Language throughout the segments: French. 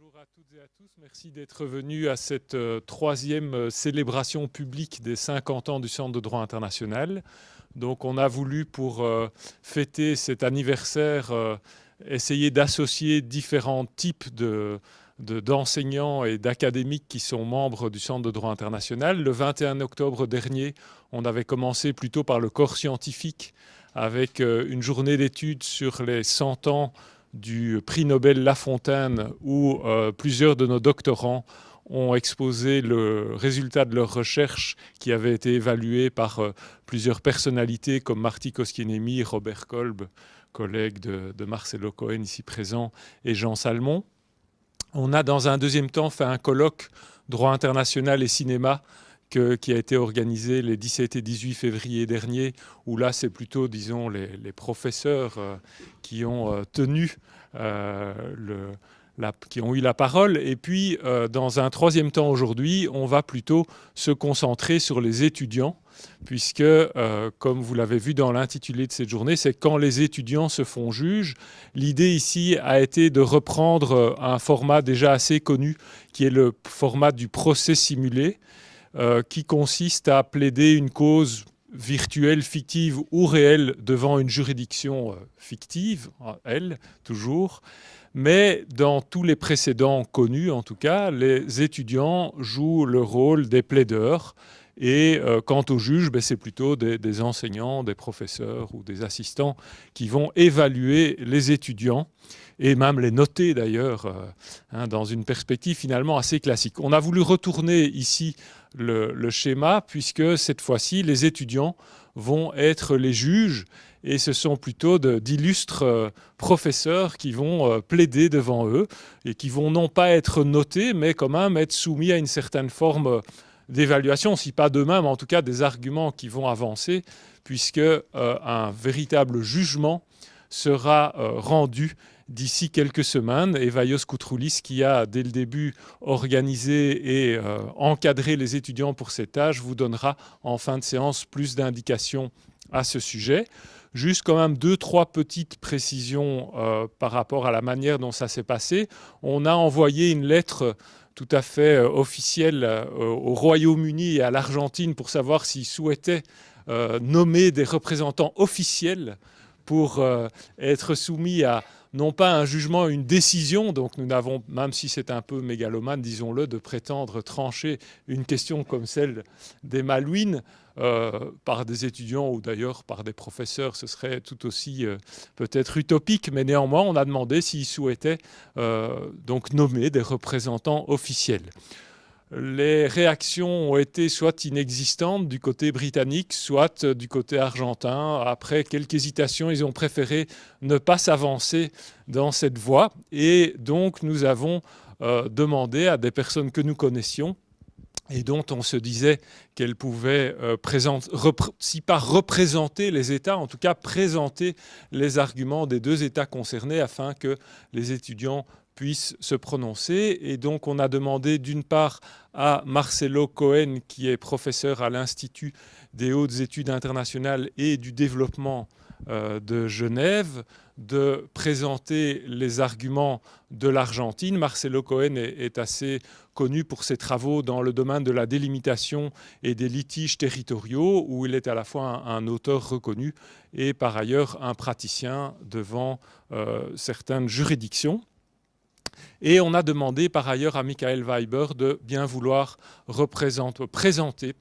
Bonjour à toutes et à tous, merci d'être venus à cette troisième célébration publique des 50 ans du Centre de droit international. Donc on a voulu pour fêter cet anniversaire essayer d'associer différents types d'enseignants et d'académiques qui sont membres du Centre de droit international. Le 21 octobre dernier, on avait commencé plutôt par le corps scientifique avec une journée d'études sur les 100 ans du prix Nobel La Fontaine où plusieurs de nos doctorants ont exposé le résultat de leurs recherches qui avait été évalué par plusieurs personnalités comme Marty Kosciuszko, Robert Kolb, collègue de Marcelo Cohen ici présent, et Jean Salmon. On a dans un deuxième temps fait un colloque droit international et cinéma qui a été organisé les 17 et 18 février dernier, où là c'est plutôt, disons, les professeurs qui ont tenu qui ont eu la parole. Et puis, dans un troisième temps aujourd'hui, on va plutôt se concentrer sur les étudiants, puisque, comme vous l'avez vu dans l'intitulé de cette journée, c'est quand les étudiants se font juges. L'idée ici a été de reprendre un format déjà assez connu, qui est le format du procès simulé, qui consiste à plaider une cause virtuelle, fictive ou réelle devant une juridiction fictive, elle, toujours. Mais dans tous les précédents connus, en tout cas, les étudiants jouent le rôle des plaideurs. Et quant aux juges, c'est plutôt des enseignants, des professeurs ou des assistants qui vont évaluer les étudiants et même les noter d'ailleurs dans une perspective finalement assez classique. On a voulu retourner ici le schéma puisque cette fois-ci, les étudiants vont être les juges et ce sont plutôt d'illustres professeurs qui vont plaider devant eux et qui vont non pas être notés, mais quand même être soumis à une certaine forme d'évaluation, si pas d'eux-mêmes, en tout cas des arguments qui vont avancer, puisque un véritable jugement sera rendu d'ici quelques semaines. Et Vaios Koutroulis, qui a dès le début organisé et encadré les étudiants pour cette tâche, vous donnera en fin de séance plus d'indications à ce sujet. Juste quand même 2-3 petites précisions par rapport à la manière dont ça s'est passé. On a envoyé une lettre tout à fait officielle au Royaume-Uni et à l'Argentine pour savoir s'ils souhaitaient nommer des représentants officiels pour être soumis à non pas un jugement, une décision. Donc nous n'avons, même si c'est un peu mégalomane, disons-le, de prétendre trancher une question comme celle des Malouines par des étudiants ou d'ailleurs par des professeurs, ce serait tout aussi peut-être utopique, mais néanmoins on a demandé s'ils souhaitaient donc nommer des représentants officiels. Les réactions ont été soit inexistantes du côté britannique, soit du côté argentin. Après quelques hésitations, ils ont préféré ne pas s'avancer dans cette voie. Et donc, nous avons demandé à des personnes que nous connaissions et dont on se disait qu'elles pouvaient, si pas représenter les États, en tout cas présenter les arguments des deux États concernés afin que les étudiants puissent se prononcer. Et donc on a demandé d'une part à Marcelo Cohen, qui est professeur à l'Institut des hautes études internationales et du développement de Genève, de présenter les arguments de l'Argentine. Marcelo Cohen est assez connu pour ses travaux dans le domaine de la délimitation et des litiges territoriaux, où il est à la fois un auteur reconnu et par ailleurs un praticien devant certaines juridictions. Et on a demandé par ailleurs à Michael Weiber de bien vouloir présenter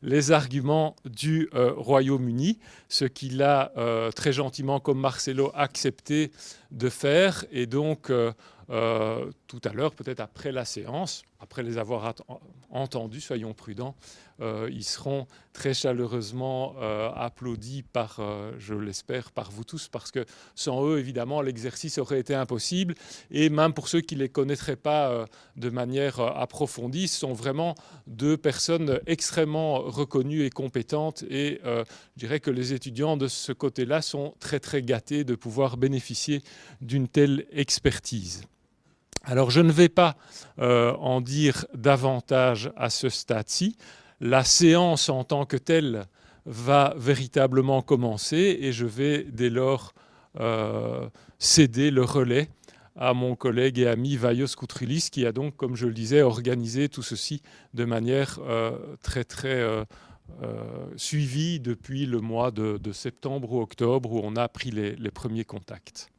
les arguments du Royaume-Uni, ce qu'il a très gentiment, comme Marcelo, accepté de faire. Et donc, tout à l'heure, peut-être après la séance, après les avoir entendus, soyons prudents, ils seront très chaleureusement applaudis par, je l'espère, par vous tous, parce que sans eux, évidemment, l'exercice aurait été impossible. Et même pour ceux qui ne les connaîtraient pas de manière approfondie, ce sont vraiment deux personnes extrêmement reconnues et compétentes. Et je dirais que les étudiants de ce côté-là sont très, très gâtés de pouvoir bénéficier d'une telle expertise. Alors, je ne vais pas en dire davantage à ce stade-ci. La séance en tant que telle va véritablement commencer et je vais dès lors céder le relais à mon collègue et ami Vaios Koutroulis, qui a donc, comme je le disais, organisé tout ceci de manière très suivie depuis le mois de septembre ou octobre, où on a pris les premiers contacts.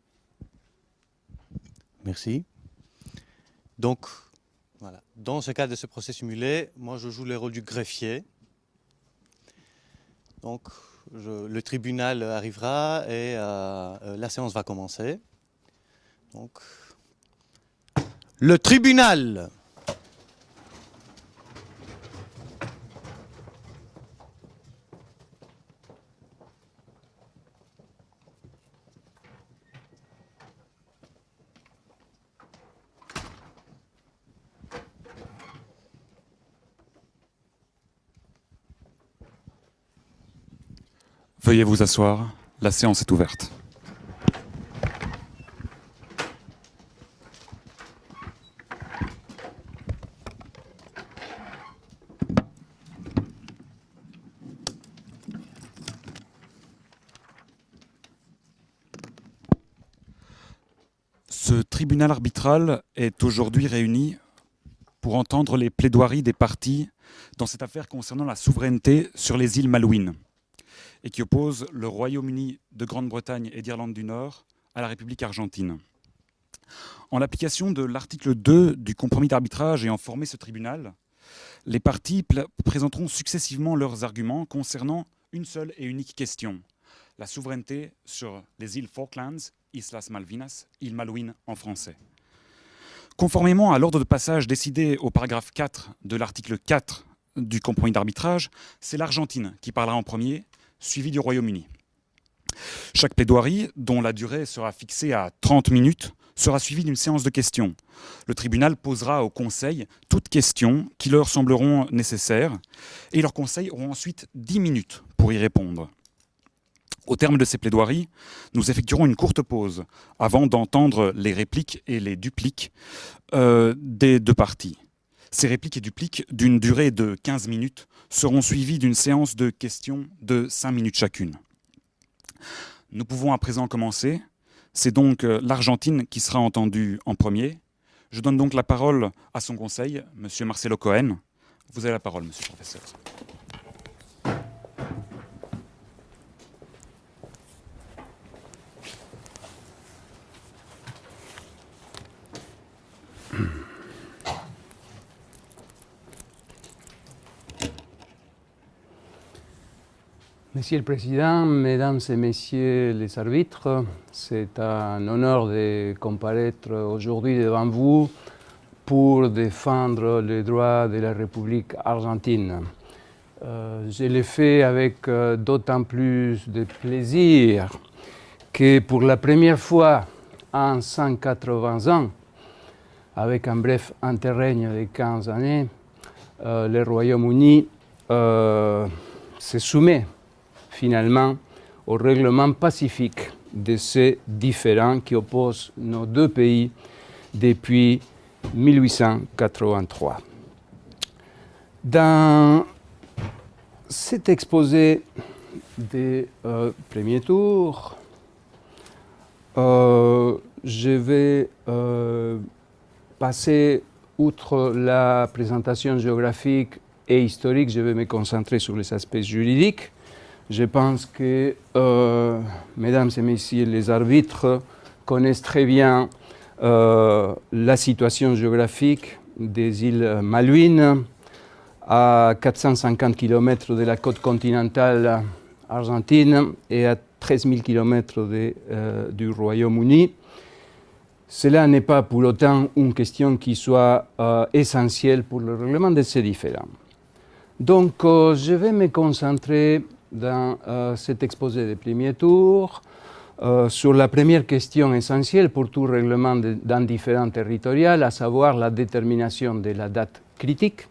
Merci. Donc, voilà. Dans ce cadre de ce procès simulé, moi je joue le rôle du greffier. Donc, le tribunal arrivera et la séance va commencer. Donc, le tribunal. Veuillez vous asseoir, la séance est ouverte. Ce tribunal arbitral est aujourd'hui réuni pour entendre les plaidoiries des parties dans cette affaire concernant la souveraineté sur les îles Malouines et qui oppose le Royaume-Uni de Grande-Bretagne et d'Irlande du Nord à la République argentine. En l'application de l'article 2 du compromis d'arbitrage ayant formé ce tribunal, les parties présenteront successivement leurs arguments concernant une seule et unique question, la souveraineté sur les îles Falklands, Islas Malvinas, îles Malouines en français. Conformément à l'ordre de passage décidé au paragraphe 4 de l'article 4 du compromis d'arbitrage, c'est l'Argentine qui parlera en premier, suivi du Royaume-Uni. Chaque plaidoirie, dont la durée sera fixée à 30 minutes, sera suivie d'une séance de questions. Le tribunal posera au Conseil toutes questions qui leur sembleront nécessaires et leurs conseils auront ensuite 10 minutes pour y répondre. Au terme de ces plaidoiries, nous effectuerons une courte pause avant d'entendre les répliques et les dupliques des deux parties. Ces répliques et dupliques, d'une durée de 15 minutes, seront suivies d'une séance de questions de 5 minutes chacune. Nous pouvons à présent commencer. C'est donc l'Argentine qui sera entendue en premier. Je donne donc la parole à son conseil, M. Marcelo Cohen. Vous avez la parole, monsieur le professeur. Monsieur le Président, Mesdames et Messieurs les arbitres, c'est un honneur de comparaître aujourd'hui devant vous pour défendre les droits de la République argentine. Je l'ai fait avec d'autant plus de plaisir que pour la première fois en 180 ans, avec un bref interrègne de 15 années, le Royaume-Uni se soumet finalement au règlement pacifique de ces différends qui opposent nos deux pays depuis 1883. Dans cet exposé des premiers tours, je vais passer outre la présentation géographique et historique, je vais me concentrer sur les aspects juridiques. Je pense que, mesdames et messieurs les arbitres, connaissent très bien la situation géographique des îles Malouines, à 450 km de la côte continentale argentine et à 13 000 km du Royaume-Uni. Cela n'est pas pour autant une question qui soit essentielle pour le règlement de ces différends. Donc, je vais me concentrer dans cet exposé de premier tour sur la première question essentielle pour tout règlement d'un différend territorial, à savoir la détermination de la date critique.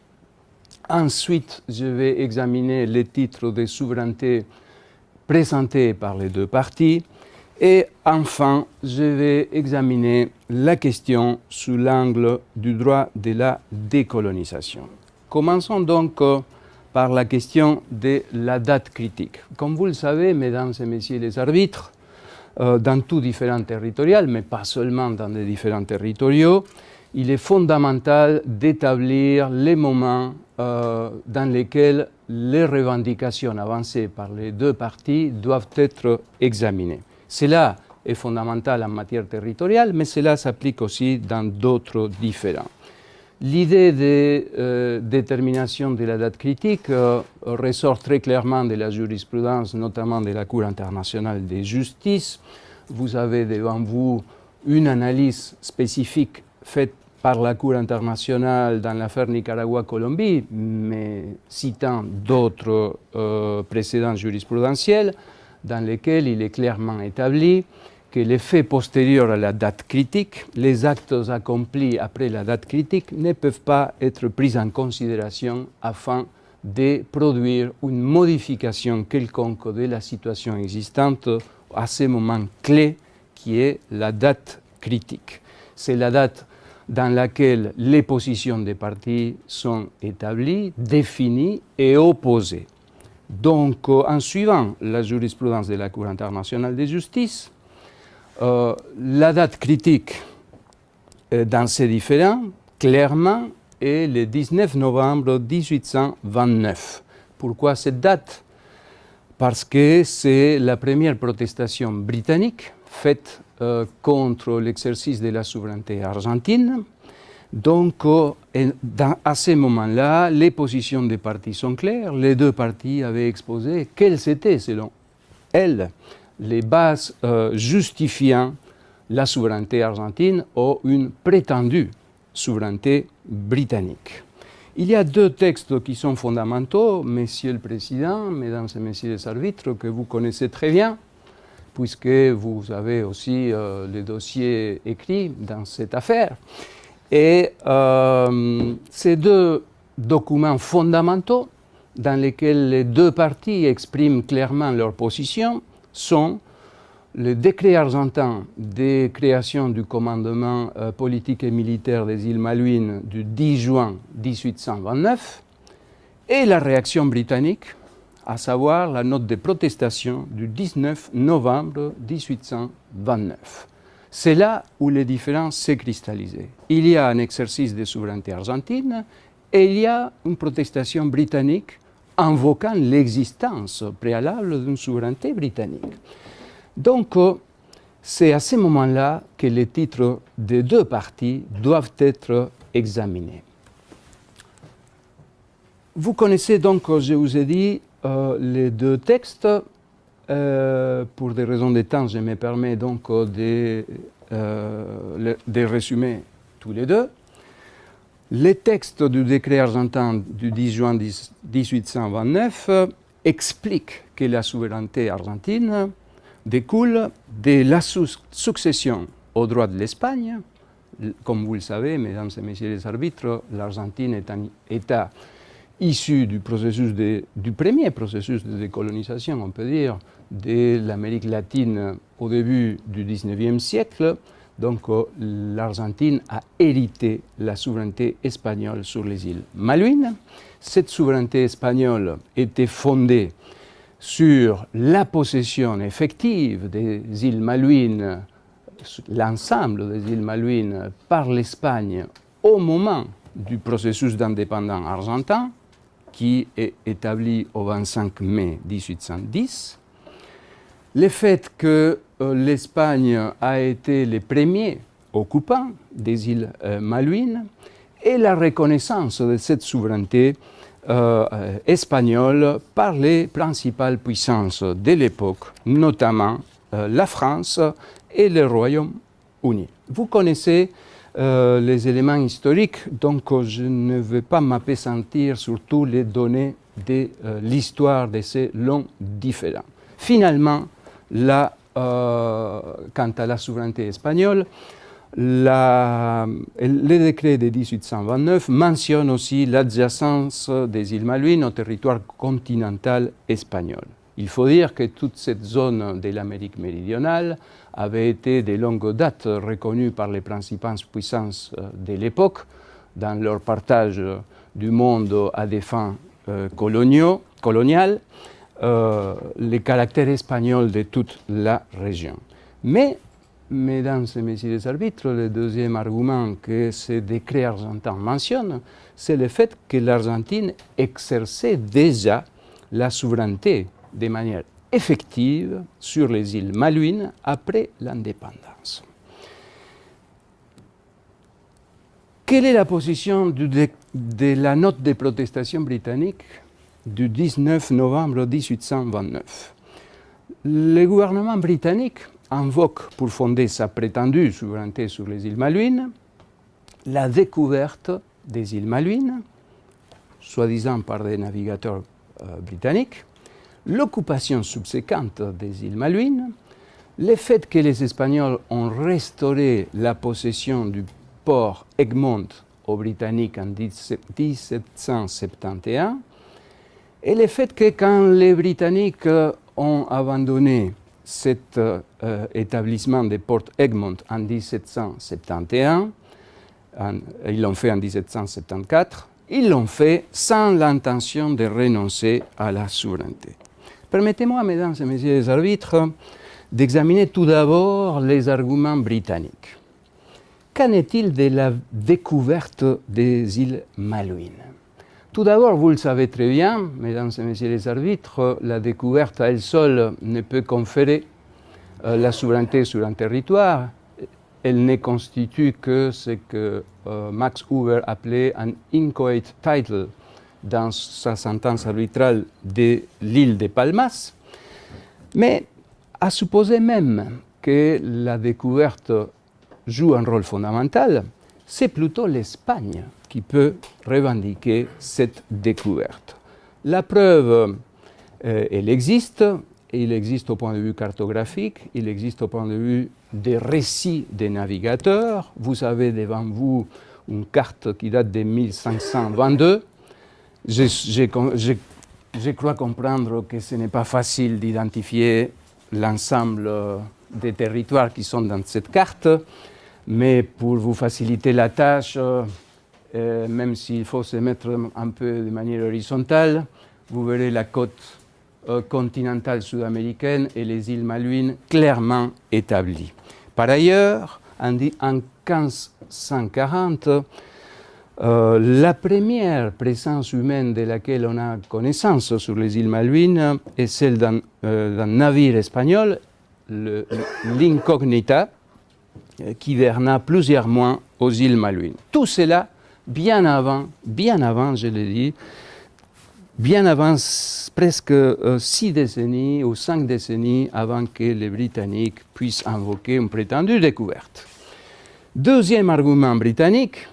Ensuite, je vais examiner les titres de souveraineté présentés par les deux parties. Et enfin, je vais examiner la question sous l'angle du droit de la décolonisation. Commençons donc par la question de la date critique. Comme vous le savez, mesdames et messieurs les arbitres, dans tous différents territoires, mais pas seulement dans les différents territoriaux, il est fondamental d'établir les moments dans lesquels les revendications avancées par les deux parties doivent être examinées. Cela est fondamental en matière territoriale, mais cela s'applique aussi dans d'autres différents. L'idée de détermination de la date critique ressort très clairement de la jurisprudence, notamment de la Cour internationale de justice. Vous avez devant vous une analyse spécifique faite par la Cour internationale dans l'affaire Nicaragua-Colombie, mais citant d'autres précédents jurisprudentiels, dans lesquels il est clairement établi que les faits postérieurs à la date critique, les actes accomplis après la date critique, ne peuvent pas être pris en considération afin de produire une modification quelconque de la situation existante à ce moment clé qui est la date critique. C'est la date dans laquelle les positions des parties sont établies, définies et opposées. Donc, en suivant la jurisprudence de la Cour internationale de justice, la date critique dans ces différents, clairement, est le 19 novembre 1829. Pourquoi cette date? Parce que c'est la première protestation britannique faite contre l'exercice de la souveraineté argentine. Donc, à ce moment-là, les positions des parties sont claires. Les deux parties avaient exposé quelles étaient, selon elles, les bases justifiant la souveraineté argentine ou une prétendue souveraineté britannique. Il y a deux textes qui sont fondamentaux, Monsieur le Président, Mesdames et Messieurs les arbitres, que vous connaissez très bien, puisque vous avez aussi les dossiers écrits dans cette affaire. Et ces deux documents fondamentaux, dans lesquels les deux parties expriment clairement leur position, sont le décret argentin de création du commandement politique et militaire des îles Malouines du 10 juin 1829 et la réaction britannique, à savoir la note de protestation du 19 novembre 1829. C'est là où les différences s'est cristallisées. Il y a un exercice de souveraineté argentine et il y a une protestation britannique invoquant l'existence préalable d'une souveraineté britannique. Donc, c'est à ce moment-là que les titres des deux parties doivent être examinés. Vous connaissez donc, je vous ai dit, les deux textes. Pour des raisons de temps, je me permets donc de résumer tous les deux. Les textes du décret argentin du 10 juin 1829 expliquent que la souveraineté argentine découle de la succession au droit de l'Espagne. Comme vous le savez, mesdames et messieurs les arbitres, l'Argentine est un État issu du premier processus de décolonisation, on peut dire, de l'Amérique latine au début du XIXe siècle. Donc l'Argentine a hérité la souveraineté espagnole sur les îles Malouines. Cette souveraineté espagnole était fondée sur la possession effective des îles Malouines, l'ensemble des îles Malouines, par l'Espagne au moment du processus d'indépendance argentin, qui est établi au 25 mai 1810. Le fait que l'Espagne a été le premier occupant des îles Malouines et la reconnaissance de cette souveraineté espagnole par les principales puissances de l'époque, notamment la France et le Royaume-Uni. Vous connaissez les éléments historiques, donc je ne vais pas m'appesantir sur toutes les données de l'histoire de ces longs différends. Finalement, quant à la souveraineté espagnole, le décret de 1829 mentionne aussi l'adjacence des îles Malouines au territoire continental espagnol. Il faut dire que toute cette zone de l'Amérique méridionale avait été de longue date reconnue par les principales puissances de l'époque dans leur partage du monde à des fins coloniales, le caractère espagnol de toute la région. Mais, mesdames et messieurs les arbitres, le deuxième argument que ce décret argentin mentionne, c'est le fait que l'Argentine exerçait déjà la souveraineté de manière effective sur les îles Malouines après l'indépendance. Quelle est la position de la note de protestation britannique du 19 novembre 1829? Le gouvernement britannique invoque pour fonder sa prétendue souveraineté sur les îles Malouines la découverte des îles Malouines, soi-disant par des navigateurs britanniques, l'occupation subséquente des îles Malouines, le fait que les Espagnols ont restauré la possession du port Egmont aux Britanniques en 1771, et le fait que quand les Britanniques ont abandonné cet établissement de Port Egmont en 1771, ils l'ont fait en 1774, ils l'ont fait sans l'intention de renoncer à la souveraineté. Permettez-moi, mesdames et messieurs les arbitres, d'examiner tout d'abord les arguments britanniques. Qu'en est-il de la découverte des îles Malouines? Tout d'abord, vous le savez très bien, mesdames et messieurs les arbitres, la découverte à elle seule ne peut conférer la souveraineté sur un territoire. Elle ne constitue que ce que Max Huber appelait un inchoate title dans sa sentence arbitrale de l'île de Palmas. Mais à supposer même que la découverte joue un rôle fondamental, c'est plutôt l'Espagne qui peut revendiquer cette découverte. La preuve, elle existe. Il existe au point de vue cartographique, il existe au point de vue des récits des navigateurs. Vous avez devant vous une carte qui date de 1522. Je crois comprendre que ce n'est pas facile d'identifier l'ensemble des territoires qui sont dans cette carte, mais pour vous faciliter la tâche, même s'il faut se mettre un peu de manière horizontale, vous verrez la côte continentale sud-américaine et les îles Malouines clairement établies. Par ailleurs, en 1540, la première présence humaine de laquelle on a connaissance sur les îles Malouines est celle d'un navire espagnol, l'Incognita, qui verna plusieurs mois aux îles Malouines. Tout cela bien avant, je l'ai dit, bien avant presque 6 décennies ou 5 décennies avant que les Britanniques puissent invoquer une prétendue découverte. Deuxième argument britannique,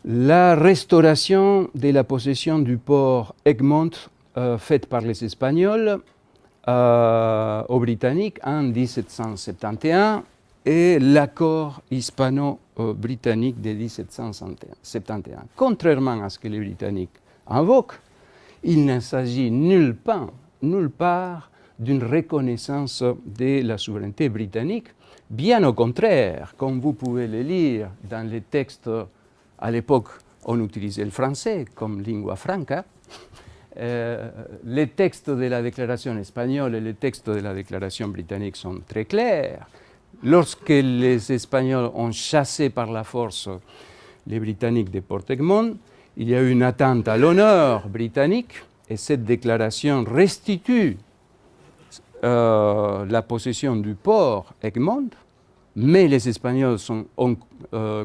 la restauration de la possession du port Egmont faite par les Espagnols aux Britanniques en 1771 et l'accord hispano-britannique de 1771. Contrairement à ce que les Britanniques invoquent, il ne s'agit nulle part d'une reconnaissance de la souveraineté britannique. Bien au contraire, comme vous pouvez le lire dans les textes, à l'époque on utilisait le français comme lingua franca, les textes de la déclaration espagnole et les textes de la déclaration britannique sont très clairs. Lorsque les Espagnols ont chassé par la force les Britanniques de Port Egmont, il y a eu une atteinte à l'honneur britannique et cette déclaration restitue la possession du port Egmont, mais les Espagnols ont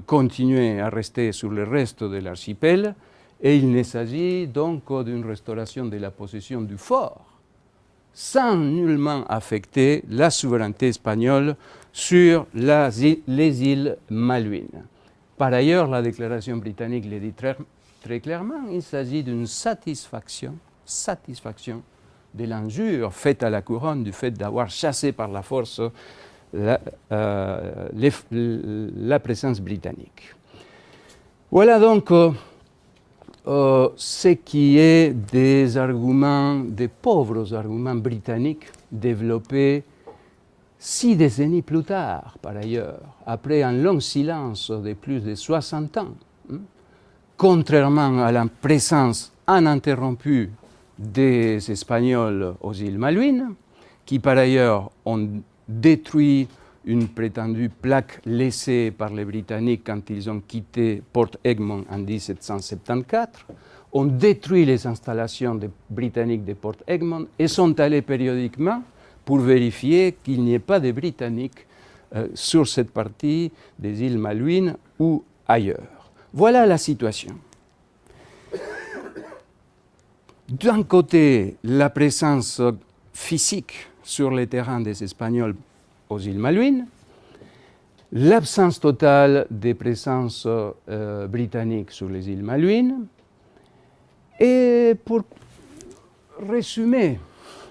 continué à rester sur le reste de l'archipel et il ne s'agit donc d'une restauration de la possession du fort sans nullement affecter la souveraineté espagnole sur les îles Malouines. Par ailleurs, la déclaration britannique le dit très clairement, il s'agit d'une satisfaction de l'injure faite à la couronne du fait d'avoir chassé par la force la présence britannique. Voilà donc ce qui est des arguments, des pauvres arguments britanniques développés 6 décennies plus tard, par ailleurs, après un long silence de plus de 60 ans. Contrairement à la présence ininterrompue des Espagnols aux îles Malouines, qui par ailleurs ont détruit une prétendue plaque laissée par les Britanniques quand ils ont quitté Port Egmont en 1774, ont détruit les installations des Britanniques de Port Egmont et sont allés périodiquement pour vérifier qu'il n'y ait pas de Britanniques sur cette partie des îles Malouines ou ailleurs. Voilà la situation. D'un côté, la présence physique sur le terrain des Espagnols aux îles Malouines, l'absence totale de présence britannique sur les îles Malouines. Et pour résumer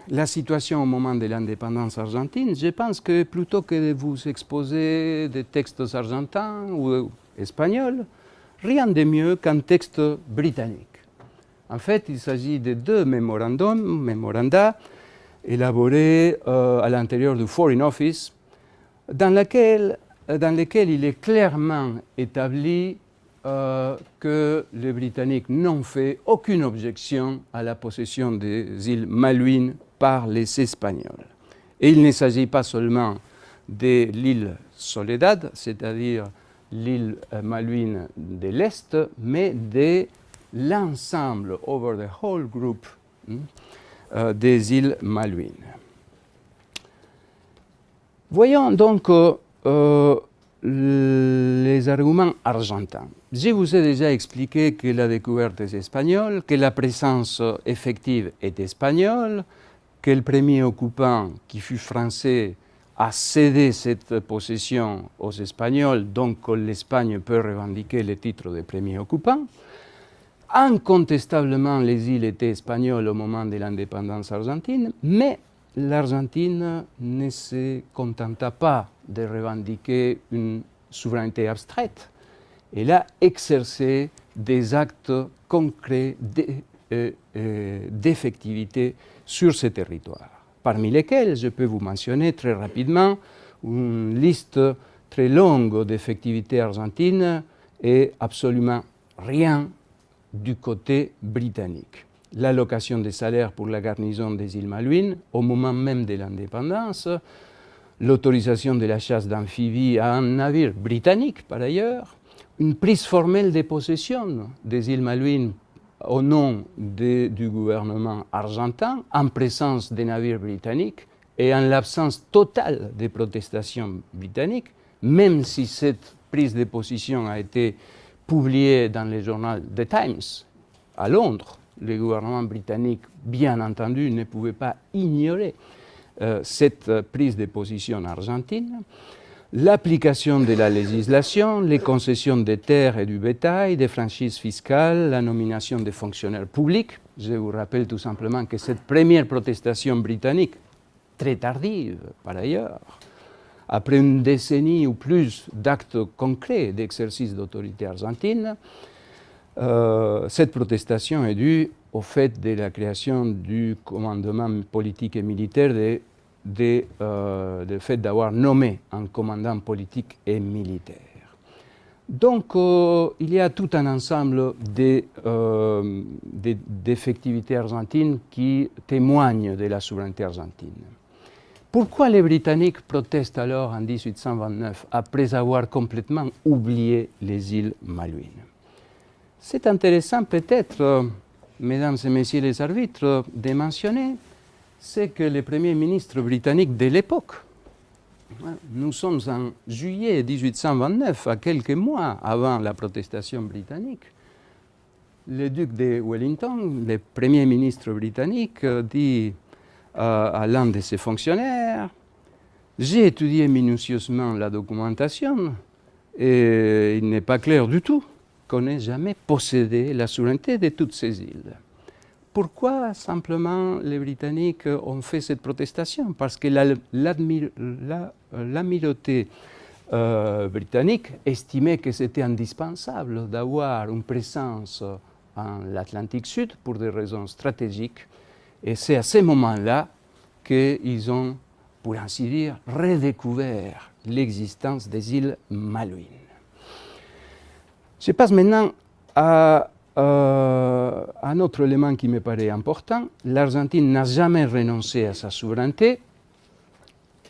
la situation au moment de l'indépendance argentine, je pense que plutôt que de vous exposer des textes argentins ou espagnols, rien de mieux qu'un texte britannique. En fait, il s'agit de deux memoranda élaborés à l'intérieur du Foreign Office, dans lesquels il est clairement établi que les Britanniques n'ont fait aucune objection à la possession des îles Malouines par les Espagnols. Et il ne s'agit pas seulement de l'île Soledad, c'est-à-dire l'île Malouine de l'Est, mais de l'ensemble, over the whole group, des îles Malouines. Voyons donc les arguments argentins. Je vous ai déjà expliqué que la découverte est espagnole, que la présence effective est espagnole, que le premier occupant, qui fut français, a cédé cette possession aux Espagnols, donc l'Espagne peut revendiquer le titre de premier occupant. Incontestablement, les îles étaient espagnoles au moment de l'indépendance argentine, mais l'Argentine ne se contenta pas de revendiquer une souveraineté abstraite. Elle a exercé des actes concrets d'effectivité sur ce territoire, parmi lesquels je peux vous mentionner très rapidement une liste très longue d'effectivités argentines et absolument rien du côté britannique. L'allocation des salaires pour la garnison des îles Malouines au moment même de l'indépendance, l'autorisation de la chasse d'amphibies à un navire britannique par ailleurs, une prise formelle de possession des îles Malouines au nom du gouvernement argentin en présence des navires britanniques et en l'absence totale de protestations britanniques, même si cette prise de position a été publiée dans le journal The Times à Londres. Le gouvernement britannique, bien entendu, ne pouvait pas ignorer cette prise de position argentine. L'application de la législation, les concessions des terres et du bétail, des franchises fiscales, la nomination des fonctionnaires publics. Je vous rappelle tout simplement que cette première protestation britannique, très tardive par ailleurs, après une décennie ou plus d'actes concrets d'exercice d'autorité argentine, cette protestation est due au fait de la création du commandement politique et militaire, du fait d'avoir nommé un commandant politique et militaire. Donc, il y a tout un ensemble d'effectivités argentines qui témoignent de la souveraineté argentine. Pourquoi les Britanniques protestent alors en 1829 après avoir complètement oublié les îles Malouines? C'est intéressant peut-être, mesdames et messieurs les arbitres, de mentionner c'est que le premier ministre britannique de l'époque, nous sommes en juillet 1829, à quelques mois avant la protestation britannique, le duc de Wellington, le premier ministre britannique, dit à l'un de ses fonctionnaires « J'ai étudié minutieusement la documentation et il n'est pas clair du tout qu'on ait jamais possédé la souveraineté de toutes ces îles. » Pourquoi simplement les Britanniques ont fait cette protestation? Parce que l'amirauté britannique estimait que c'était indispensable d'avoir une présence en l'Atlantique Sud pour des raisons stratégiques. Et c'est à ce moment-là qu'ils ont, pour ainsi dire, redécouvert l'existence des îles Malouines. Je passe maintenant à un autre élément qui me paraît important. L'Argentine n'a jamais renoncé à sa souveraineté.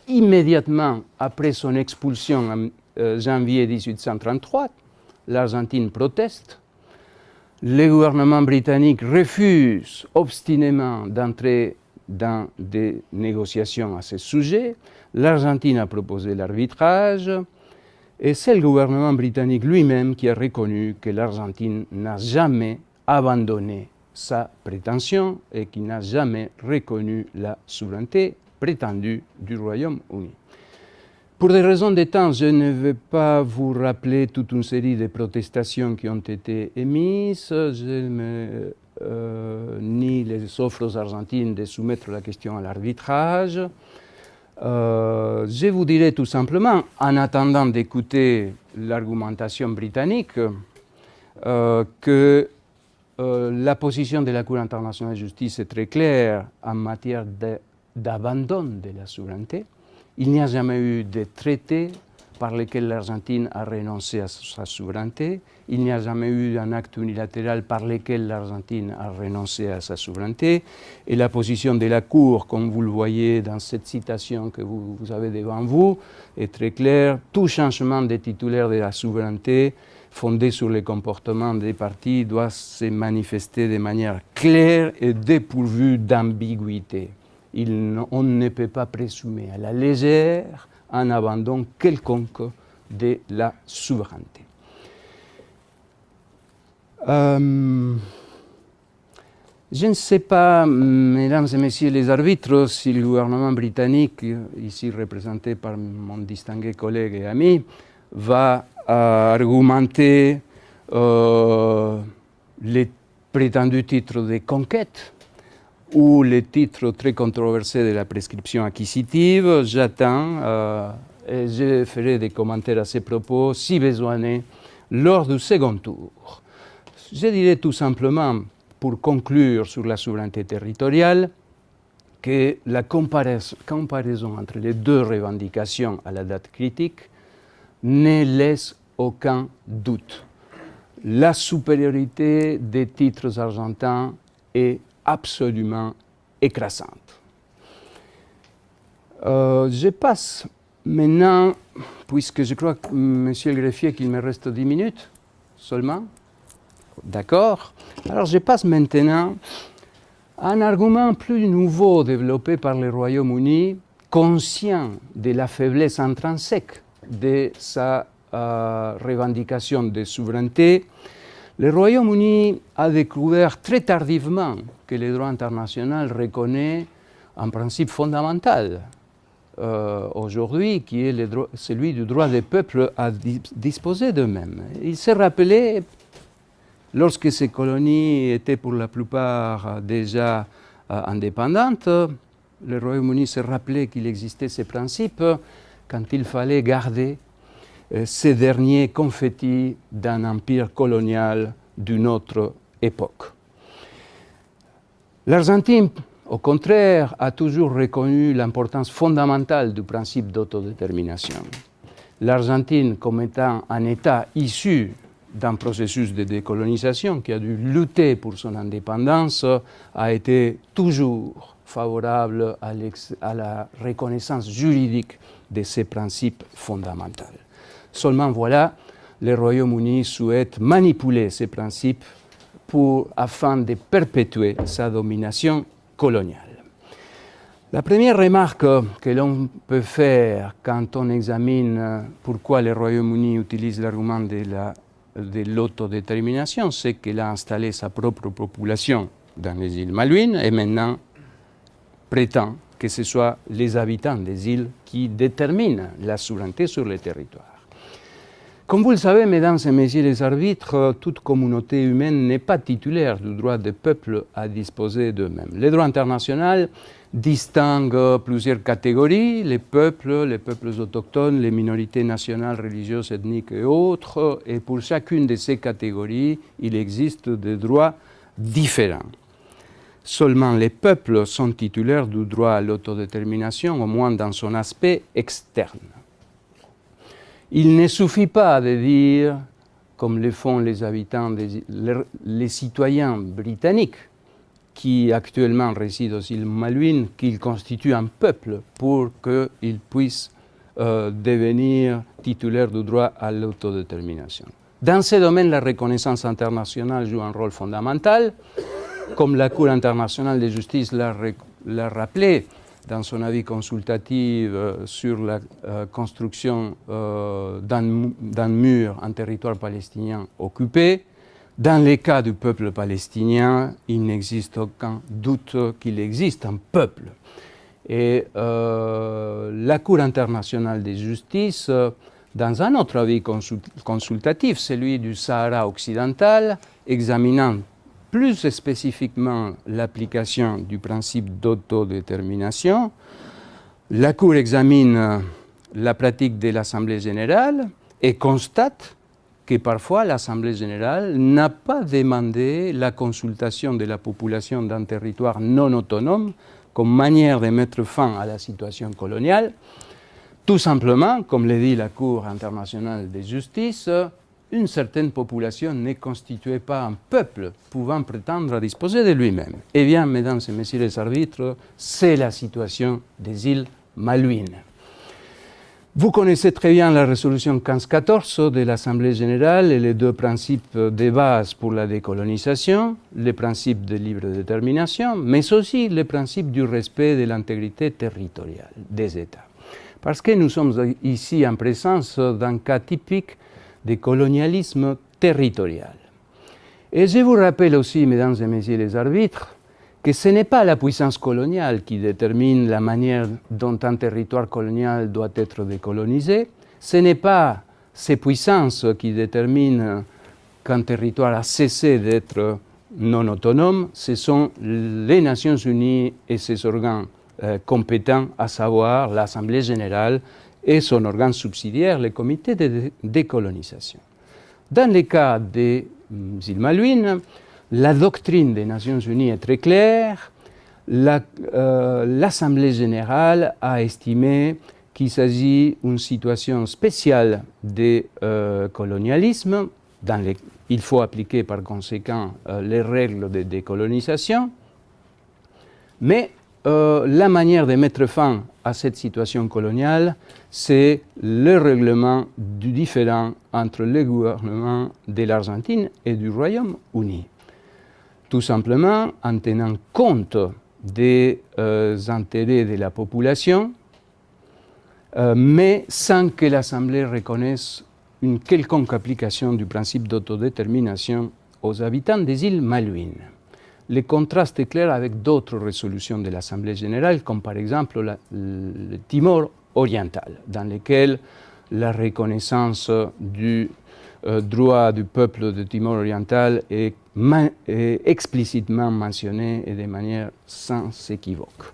immédiatement après son expulsion en janvier 1833, l'Argentine proteste. Le gouvernement britannique refuse obstinément d'entrer dans des négociations à ce sujet. L'Argentine a proposé l'arbitrage et c'est le gouvernement britannique lui-même qui a reconnu que l'Argentine n'a jamais abandonné sa prétention et qui n'a jamais reconnu la souveraineté prétendue du Royaume-Uni. Pour des raisons de temps, je ne vais pas vous rappeler toute une série de protestations qui ont été émises. Ni les offres aux Argentines de soumettre la question à l'arbitrage. Je vous dirai tout simplement, en attendant d'écouter l'argumentation britannique, que la position de la Cour internationale de justice est très claire en matière d'abandon de la souveraineté. Il n'y a jamais eu de traité par lequel l'Argentine a renoncé à sa souveraineté. Il n'y a jamais eu un acte unilatéral par lequel l'Argentine a renoncé à sa souveraineté. Et la position de la Cour, comme vous le voyez dans cette citation que vous avez devant vous, est très claire. Tout changement des titulaires de la souveraineté fondé sur le comportement des partis doit se manifester de manière claire et dépourvue d'ambiguïté. On ne peut pas présumer à la légère un abandon quelconque de la souveraineté. Je ne sais pas, mesdames et messieurs les arbitres, si le gouvernement britannique, ici représenté par mon distingué collègue et ami, va argumenter les prétendus titres de conquête ou les titres très controversés de la prescription acquisitive. J'attends et je ferai des commentaires à ces propos, si besoin est, lors du second tour. Je dirais tout simplement, pour conclure sur la souveraineté territoriale, que la comparaison entre les deux revendications à la date critique ne laisse aucun doute. La supériorité des titres argentins est absolument écrasante. Je passe maintenant, puisque je crois, monsieur le greffier, qu'il me reste 10 minutes seulement. D'accord. Alors je passe maintenant à un argument plus nouveau développé par le Royaume-Uni, conscient de la faiblesse intrinsèque de sa revendication de souveraineté. Le Royaume-Uni a découvert très tardivement que le droit international reconnaît un principe fondamental aujourd'hui, qui est celui du droit des peuples à disposer d'eux-mêmes. Il s'est rappelé, lorsque ces colonies étaient pour la plupart déjà indépendantes, le Royaume-Uni s'est rappelé qu'il existait ces principes quand il fallait garder ces derniers confettis d'un empire colonial d'une autre époque. L'Argentine, au contraire, a toujours reconnu l'importance fondamentale du principe d'autodétermination. L'Argentine, comme étant un État issu d'un processus de décolonisation qui a dû lutter pour son indépendance, a été toujours favorable à la reconnaissance juridique de ces principes fondamentaux. Seulement voilà, le Royaume-Uni souhaite manipuler ces principes afin de perpétuer sa domination coloniale. La première remarque que l'on peut faire quand on examine pourquoi le Royaume-Uni utilise l'argument de l'autodétermination, c'est qu'il a installé sa propre population dans les îles Malouines et maintenant prétend que ce soit les habitants des îles qui déterminent la souveraineté sur le territoire. Comme vous le savez, mesdames et messieurs les arbitres, toute communauté humaine n'est pas titulaire du droit des peuples à disposer d'eux-mêmes. Le droit international distingue plusieurs catégories, les peuples autochtones, les minorités nationales, religieuses, ethniques et autres, et pour chacune de ces catégories, il existe des droits différents. Seulement les peuples sont titulaires du droit à l'autodétermination, au moins dans son aspect externe. Il ne suffit pas de dire, comme le font les habitants, les citoyens britanniques, qui actuellement résident aux îles Malouines qu'ils constituent un peuple pour qu'ils puissent devenir titulaires du droit à l'autodétermination. Dans ce domaine, la reconnaissance internationale joue un rôle fondamental. Comme la Cour internationale de justice l'a rappelé dans son avis consultatif sur la construction d'un mur en territoire palestinien occupé, dans les cas du peuple palestinien, il n'existe aucun doute qu'il existe un peuple. Et la Cour internationale de justice, dans un autre avis consultatif, celui du Sahara occidental, examinant plus spécifiquement l'application du principe d'autodétermination, la Cour examine la pratique de l'Assemblée générale et constate que parfois l'Assemblée générale n'a pas demandé la consultation de la population d'un territoire non autonome comme manière de mettre fin à la situation coloniale. Tout simplement, comme le dit la Cour internationale de justice, une certaine population ne constituait pas un peuple pouvant prétendre à disposer de lui-même. Eh bien, mesdames et messieurs les arbitres, c'est la situation des îles Malouines. Vous connaissez très bien la résolution 1514 de l'Assemblée générale et les deux principes de base pour la décolonisation, le principe de libre détermination, mais aussi le principe du respect de l'intégrité territoriale des États. Parce que nous sommes ici en présence d'un cas typique de colonialisme territorial. Et je vous rappelle aussi, mesdames et messieurs les arbitres, que ce n'est pas la puissance coloniale qui détermine la manière dont un territoire colonial doit être décolonisé, ce n'est pas ces puissances qui déterminent qu'un territoire a cessé d'être non autonome, ce sont les Nations Unies et ses organes compétents, à savoir l'Assemblée générale et son organe subsidiaire, le comité de décolonisation. Dans le cas des îles Malouines, la doctrine des Nations Unies est très claire. L'Assemblée générale a estimé qu'il s'agit d'une situation spéciale de colonialisme. Il faut appliquer par conséquent les règles de décolonisation. Mais la manière de mettre fin à cette situation coloniale, c'est le règlement du différend entre le gouvernement de l'Argentine et du Royaume-Uni. Tout simplement en tenant compte des intérêts de la population, mais sans que l'Assemblée reconnaisse une quelconque application du principe d'autodétermination aux habitants des îles Malouines. Le contraste est clair avec d'autres résolutions de l'Assemblée générale, comme par exemple le Timor oriental, dans lequel la reconnaissance du droit du peuple de Timor oriental est explicitement mentionné et de manière sans équivoque.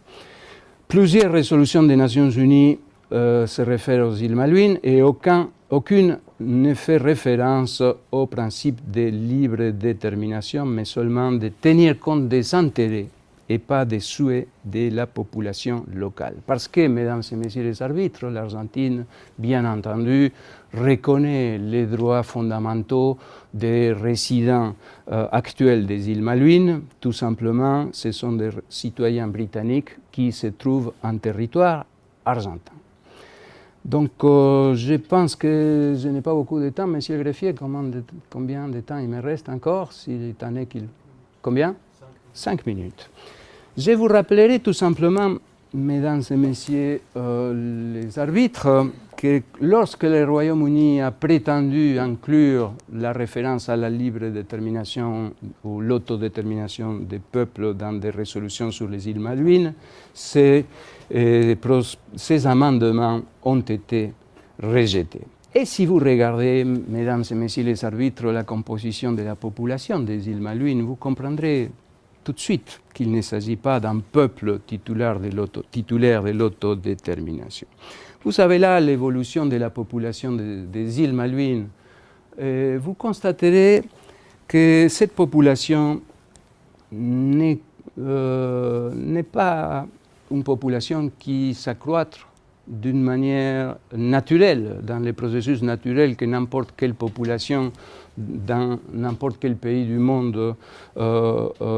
Plusieurs résolutions des Nations Unies se réfèrent aux îles Malouines et aucune ne fait référence au principe de libre détermination, mais seulement de tenir compte des intérêts et pas des souhaits de la population locale. Parce que, mesdames et messieurs les arbitres, l'Argentine, bien entendu, reconnaît les droits fondamentaux des résidents actuels des îles Malouines. Tout simplement, ce sont des citoyens britanniques qui se trouvent en territoire argentin. Donc, je pense que je n'ai pas beaucoup de temps. Monsieur le greffier, combien de temps il me reste encore? Combien? 5 minutes. Je vous rappellerai tout simplement, mesdames et messieurs les arbitres, que lorsque le Royaume-Uni a prétendu inclure la référence à la libre détermination ou l'autodétermination des peuples dans des résolutions sur les îles Malouines, ces amendements ont été rejetés. Et si vous regardez, mesdames et messieurs les arbitres, la composition de la population des îles Malouines, vous comprendrez tout de suite qu'il ne s'agit pas d'un peuple titulaire de l'autodétermination. Vous avez là l'évolution de la population des îles Malouines. Vous constaterez que cette population n'est pas une population qui s'accroît d'une manière naturelle, dans les processus naturels que n'importe quelle population dans n'importe quel pays du monde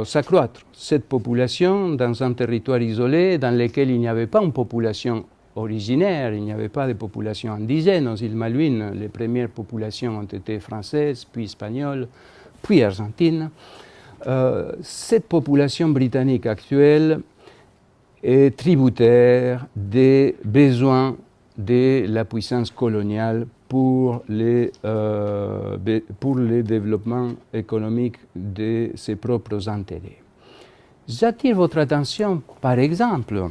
s'accroître. Cette population, dans un territoire isolé, dans lequel il n'y avait pas une population originaire, il n'y avait pas de population indigène aux îles Malouines, les premières populations ont été françaises, puis espagnoles, puis argentines. Cette population britannique actuelle est tributaire des besoins de la puissance coloniale pour les développements économiques de ses propres intérêts. J'attire votre attention, par exemple,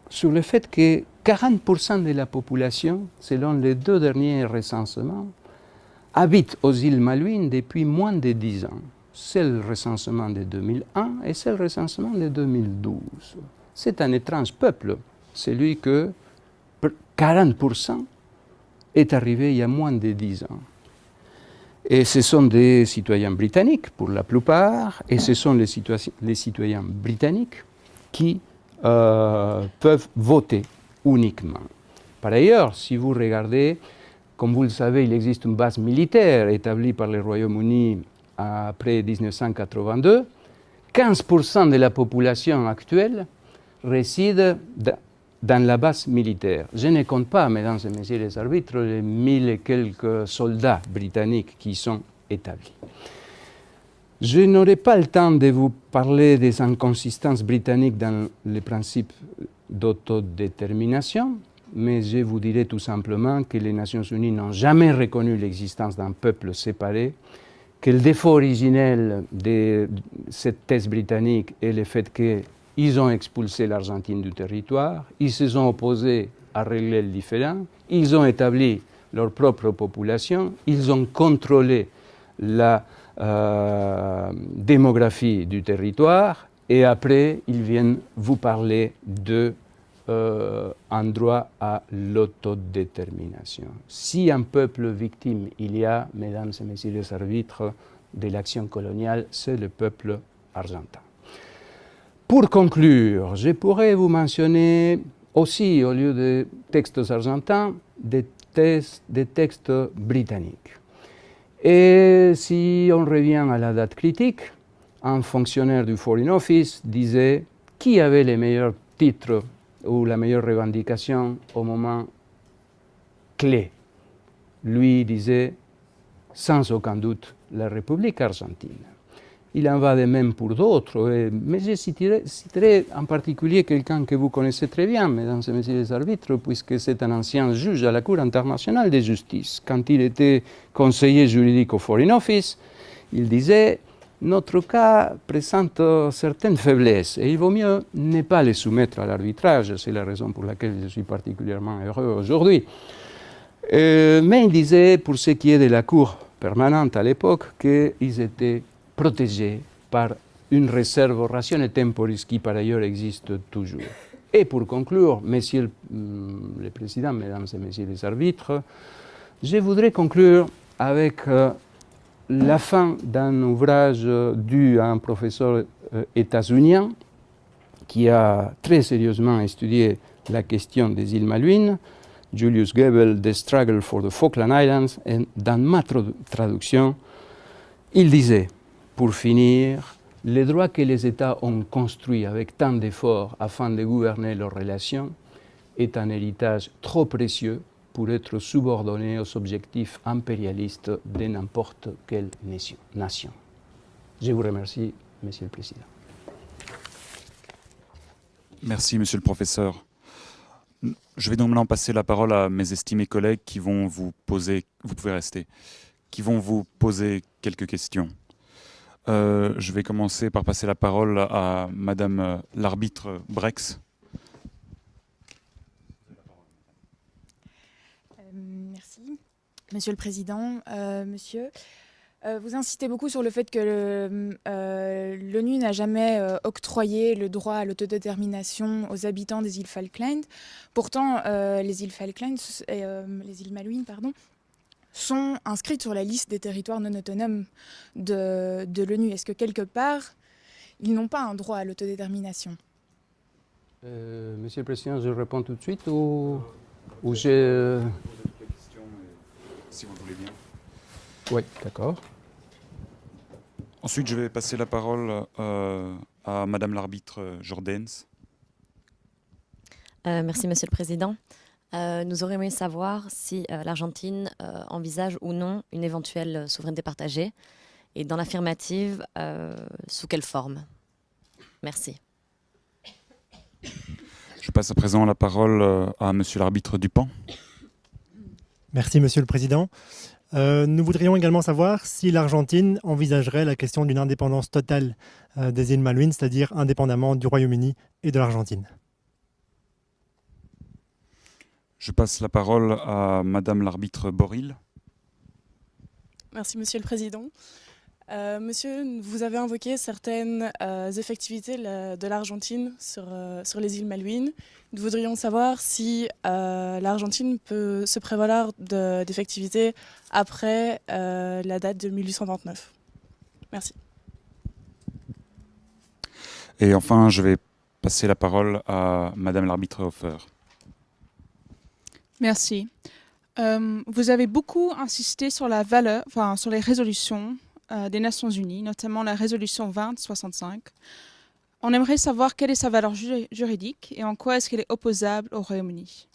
sur le fait que 40% de la population, selon les 2 derniers recensements, habite aux îles Malouines depuis moins de 10 ans. C'est le recensement de 2001 et c'est le recensement de 2012. C'est un étrange peuple, celui que 40% est arrivé il y a moins de 10 ans. Et ce sont des citoyens britanniques pour la plupart, et ce sont les citoyens britanniques qui peuvent voter uniquement. Par ailleurs, si vous regardez, comme vous le savez, il existe une base militaire établie par le Royaume-Uni après 1982. 15% de la population actuelle réside dans la base militaire. Je ne compte pas, mesdames et messieurs les arbitres, les 1000 et quelques soldats britanniques qui sont établis. Je n'aurai pas le temps de vous parler des inconsistances britanniques dans les principes d'autodétermination, mais je vous dirai tout simplement que les Nations Unies n'ont jamais reconnu l'existence d'un peuple séparé, que le défaut originel de cette thèse britannique est le fait qu'ils ont expulsé l'Argentine du territoire, ils se sont opposés à régler le différend, ils ont établi leur propre population, ils ont contrôlé la démographie du territoire, et après ils viennent vous parler de un droit à l'autodétermination. Si un peuple victime il y a, mesdames et messieurs les arbitres, de l'action coloniale, c'est le peuple argentin. Pour conclure, je pourrais vous mentionner aussi, au lieu de textes argentins, des textes britanniques. Et si on revient à la date critique, un fonctionnaire du Foreign Office disait qui avait les meilleurs titres ou la meilleure revendication au moment clé. Lui disait, sans aucun doute, la République argentine. Il en va de même pour d'autres, mais je citerai en particulier quelqu'un que vous connaissez très bien, mesdames et messieurs les arbitres, puisque c'est un ancien juge à la Cour internationale de justice. Quand il était conseiller juridique au Foreign Office, il disait notre cas présente certaines faiblesses et il vaut mieux ne pas les soumettre à l'arbitrage. C'est la raison pour laquelle je suis particulièrement heureux aujourd'hui. Mais il disait, pour ce qui est de la Cour permanente à l'époque, qu'ils étaient protégés par une réserve ratione temporis qui par ailleurs existe toujours. Et pour conclure, Monsieur le Président, Mesdames et Messieurs les arbitres, je voudrais conclure avec la fin d'un ouvrage dû à un professeur états-unien qui a très sérieusement étudié la question des îles Malouines, Julius Goebel, The Struggle for the Falkland Islands, et dans ma traduction, il disait, pour finir, les droits que les États ont construits avec tant d'efforts afin de gouverner leurs relations est un héritage trop précieux pour être subordonné aux objectifs impérialistes de n'importe quelle nation. Je vous remercie, Monsieur le Président. Merci, Monsieur le Professeur. Je vais donc maintenant passer la parole à mes estimés collègues qui vont vous poser, vous pouvez rester, qui vont vous poser quelques questions. Je vais commencer par passer la parole à Madame l'arbitre Brex. Merci. Monsieur le Président, Monsieur, vous insistez beaucoup sur le fait que l'ONU n'a jamais octroyé le droit à l'autodétermination aux habitants des îles Falkland. Pourtant, les îles Falkland, les îles Malouines, pardon, sont inscrites sur la liste des territoires non autonomes de l'ONU. Est-ce que quelque part, ils n'ont pas un droit à l'autodétermination ? Monsieur le Président, je réponds tout de suite ou j'ai... Si vous voulez bien. Oui, d'accord. Ensuite, je vais passer la parole à Madame l'arbitre Jordens. Merci, Monsieur le Président. Nous aurions aimé savoir si l'Argentine envisage ou non une éventuelle souveraineté partagée et dans l'affirmative, sous quelle forme? Merci. Je passe à présent la parole à Monsieur l'arbitre Dupont. Merci, Monsieur le Président. Nous voudrions également savoir si l'Argentine envisagerait la question d'une indépendance totale des îles Malouines, c'est-à-dire indépendamment du Royaume-Uni et de l'Argentine. Je passe la parole à Madame l'arbitre Boril. Merci, Monsieur le Président. Monsieur, vous avez invoqué certaines effectivités de l'Argentine sur les îles Malouines. Nous voudrions savoir si l'Argentine peut se prévaloir d'effectivités après la date de 1829. Merci. Et enfin, je vais passer la parole à Madame l'arbitre Hofer. Merci. Vous avez beaucoup insisté sur la valeur, sur les résolutions des Nations Unies, notamment la résolution 2065. On aimerait savoir quelle est sa valeur juridique et en quoi est-ce qu'elle est opposable au Royaume-Uni.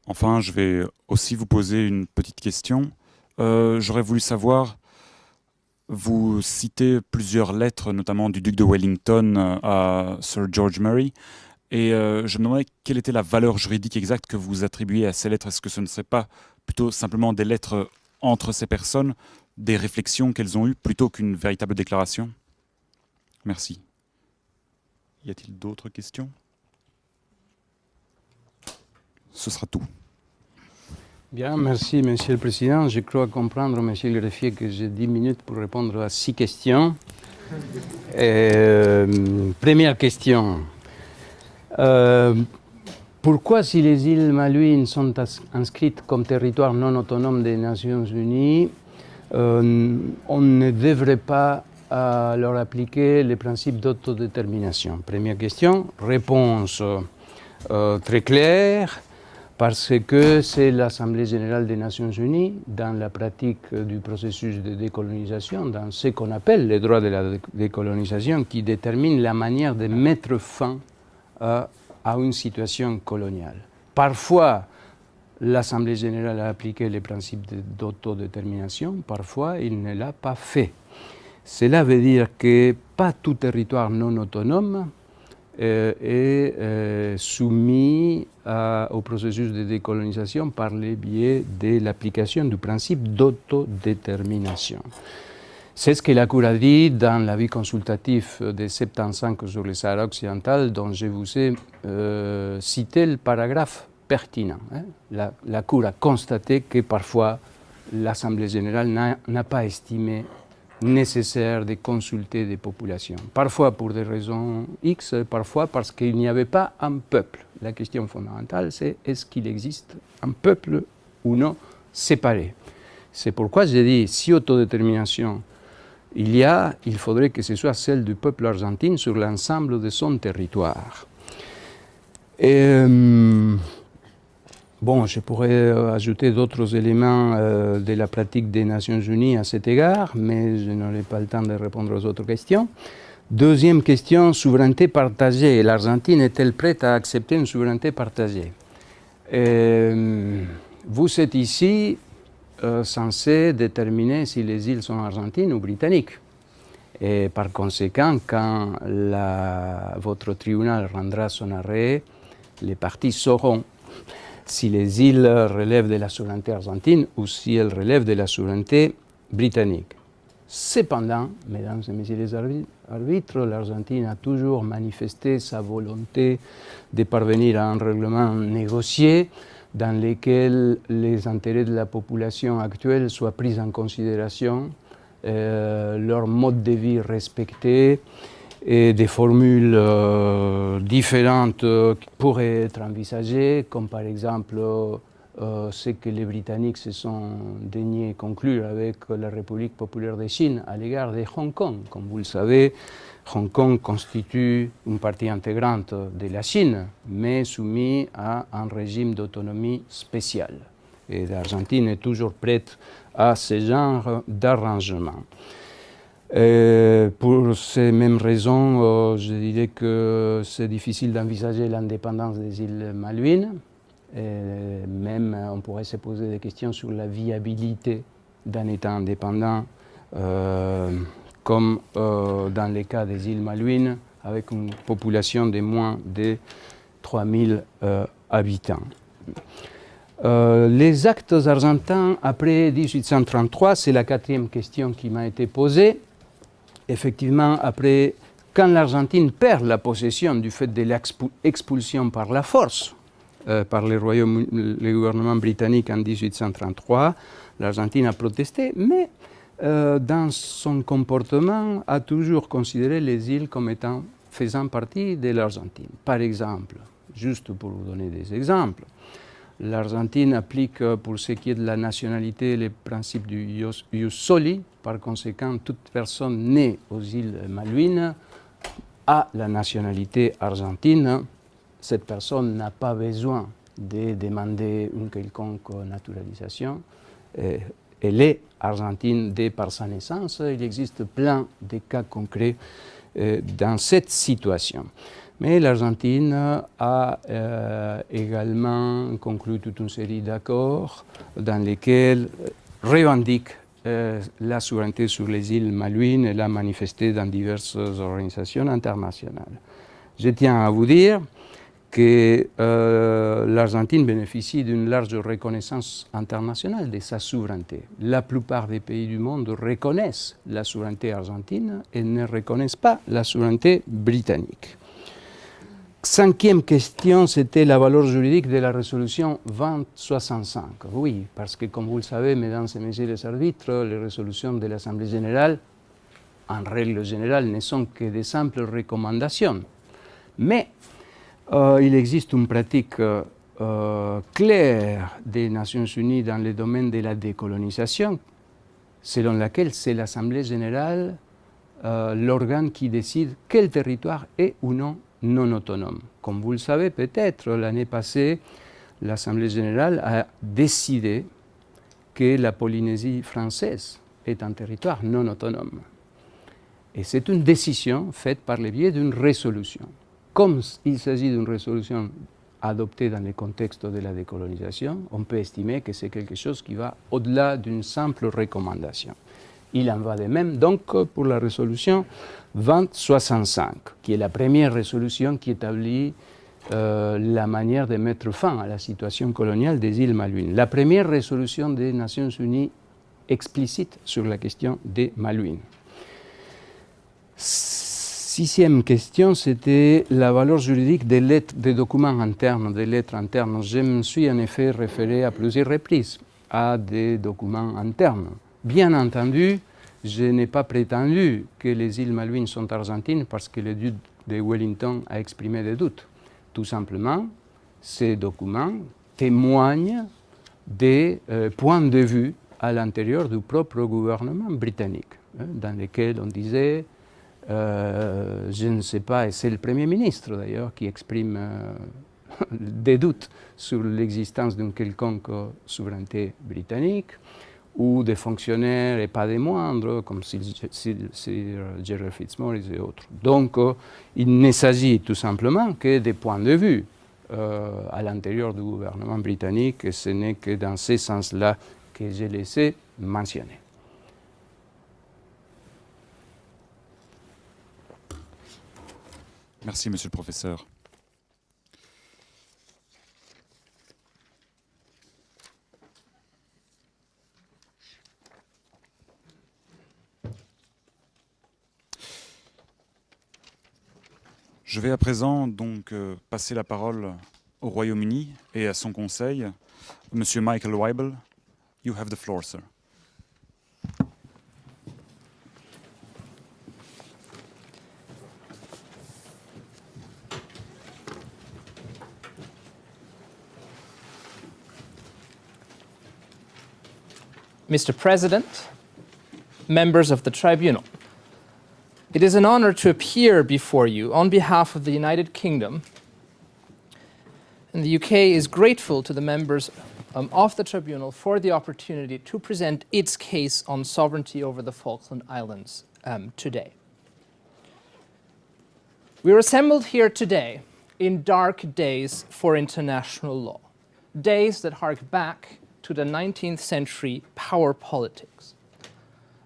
Enfin, je vais aussi vous poser une petite question. J'aurais voulu savoir, vous citez plusieurs lettres, notamment du duc de Wellington à Sir George Murray, et je me demandais quelle était la valeur juridique exacte que vous attribuez à ces lettres. Est-ce que ce ne serait pas plutôt simplement des lettres entre ces personnes, des réflexions qu'elles ont eues, plutôt qu'une véritable déclaration? Merci. Y a-t-il d'autres questions? Ce sera tout. Bien, merci, Monsieur le Président. Je crois comprendre, Monsieur le greffier, que j'ai 10 minutes pour répondre à 6 questions. Première question. Pourquoi, si les îles Malouines sont inscrites comme territoire non autonome des Nations Unies, on ne devrait pas leur appliquer les principes d'autodétermination? Première question. Réponse très claire, parce que c'est l'Assemblée générale des Nations Unies, dans la pratique du processus de décolonisation, dans ce qu'on appelle les droits de la décolonisation, qui détermine la manière de mettre fin à une situation coloniale. Parfois, l'Assemblée générale a appliqué les principes d'autodétermination, parfois, il ne l'a pas fait. Cela veut dire que pas tout territoire non autonome est soumis au processus de décolonisation par le biais de l'application du principe d'autodétermination. C'est ce que la Cour a dit dans l'avis consultatif de 75 sur le Sahara occidental, dont je vous ai cité le paragraphe pertinent. La Cour a constaté que parfois l'Assemblée générale n'a pas estimé nécessaire de consulter des populations. Parfois pour des raisons X, parfois parce qu'il n'y avait pas un peuple. La question fondamentale, c'est est-ce qu'il existe un peuple ou non séparé. C'est pourquoi j'ai dit, si autodétermination il faudrait que ce soit celle du peuple argentin sur l'ensemble de son territoire. Bon, je pourrais ajouter d'autres éléments de la pratique des Nations Unies à cet égard, mais je n'aurai pas le temps de répondre aux autres questions. Deuxième question, souveraineté partagée. L'Argentine est-elle prête à accepter une souveraineté partagée? Vous êtes ici censé déterminer si les îles sont argentines ou britanniques. Et par conséquent, quand votre tribunal rendra son arrêt, les parties sauront si les îles relèvent de la souveraineté argentine ou si elles relèvent de la souveraineté britannique. Cependant, mesdames et messieurs les arbitres, l'Argentine a toujours manifesté sa volonté de parvenir à un règlement négocié dans lequel les intérêts de la population actuelle soient pris en considération, leur mode de vie respecté, et des formules différentes pourraient être envisagées, comme par exemple ce que les Britanniques se sont daignés conclure avec la République populaire de Chine à l'égard de Hong Kong. Comme vous le savez, Hong Kong constitue une partie intégrante de la Chine, mais soumis à un régime d'autonomie spécial. Et l'Argentine est toujours prête à ce genre d'arrangement. Pour ces mêmes raisons, je dirais que c'est difficile d'envisager l'indépendance des îles Malouines. Et même, on pourrait se poser des questions sur la viabilité d'un État indépendant, comme dans le cas des îles Malouines, avec une population de moins de 3000 habitants. Les actes argentins après 1833, c'est la quatrième question qui m'a été posée. Effectivement, après, quand l'Argentine perd la possession du fait de l'expulsion par la force par le gouvernement britannique en 1833, l'Argentine a protesté, mais dans son comportement a toujours considéré les îles comme étant faisant partie de l'Argentine. Par exemple, juste pour vous donner des exemples, l'Argentine applique pour ce qui est de la nationalité le principe du ius soli. Par conséquent, toute personne née aux îles Malouines a la nationalité argentine. Cette personne n'a pas besoin de demander une quelconque naturalisation. Elle est argentine dès par sa naissance. Il existe plein de cas concrets dans cette situation. Mais l'Argentine a également conclu toute une série d'accords dans lesquels revendique la souveraineté sur les îles Malouines et l'a manifestée dans diverses organisations internationales. Je tiens à vous dire que l'Argentine bénéficie d'une large reconnaissance internationale de sa souveraineté. La plupart des pays du monde reconnaissent la souveraineté argentine et ne reconnaissent pas la souveraineté britannique. Cinquième question, c'était la valeur juridique de la résolution 2065. Oui, parce que comme vous le savez, mesdames et messieurs les arbitres, les résolutions de l'Assemblée générale, en règle générale, ne sont que de simples recommandations. Mais il existe une pratique claire des Nations Unies dans le domaine de la décolonisation, selon laquelle c'est l'Assemblée générale l'organe qui décide quel territoire est ou non autonome. Comme vous le savez peut-être, l'année passée, l'Assemblée générale a décidé que la Polynésie française est un territoire non autonome. Et c'est une décision faite par le biais d'une résolution. Comme il s'agit d'une résolution adoptée dans le contexte de la décolonisation, on peut estimer que c'est quelque chose qui va au-delà d'une simple recommandation. Il en va de même donc pour la résolution 2065, qui est la première résolution qui établit la manière de mettre fin à la situation coloniale des îles Malouines. La première résolution des Nations Unies explicite sur la question des Malouines. Sixième question, c'était la valeur juridique des documents internes, des lettres internes. Je me suis en effet référé à plusieurs reprises à des documents internes. Bien entendu, je n'ai pas prétendu que les îles Malouines sont argentines parce que le duc de Wellington a exprimé des doutes. Tout simplement, ces documents témoignent des points de vue à l'intérieur du propre gouvernement britannique, dans lesquels on disait, je ne sais pas, et c'est le Premier ministre d'ailleurs qui exprime des doutes sur l'existence d'une quelconque souveraineté britannique, ou des fonctionnaires, et pas des moindres, comme Sir Gerald Fitzmaurice et autres. Donc, il ne s'agit tout simplement que des points de vue à l'intérieur du gouvernement britannique, et ce n'est que dans ce sens-là que j'ai laissé mentionner. Merci, monsieur le professeur. Je vais à présent donc passer la parole au Royaume-Uni et à son conseil. Monsieur Michael Weibel, you have the floor, sir. Mr. President, members of the Tribunal, it is an honor to appear before you on behalf of the United Kingdom, and the UK is grateful to the members of the Tribunal for the opportunity to present its case on sovereignty over the Falkland Islands today. We are assembled here today in dark days for international law, days that hark back to the 19th century power politics.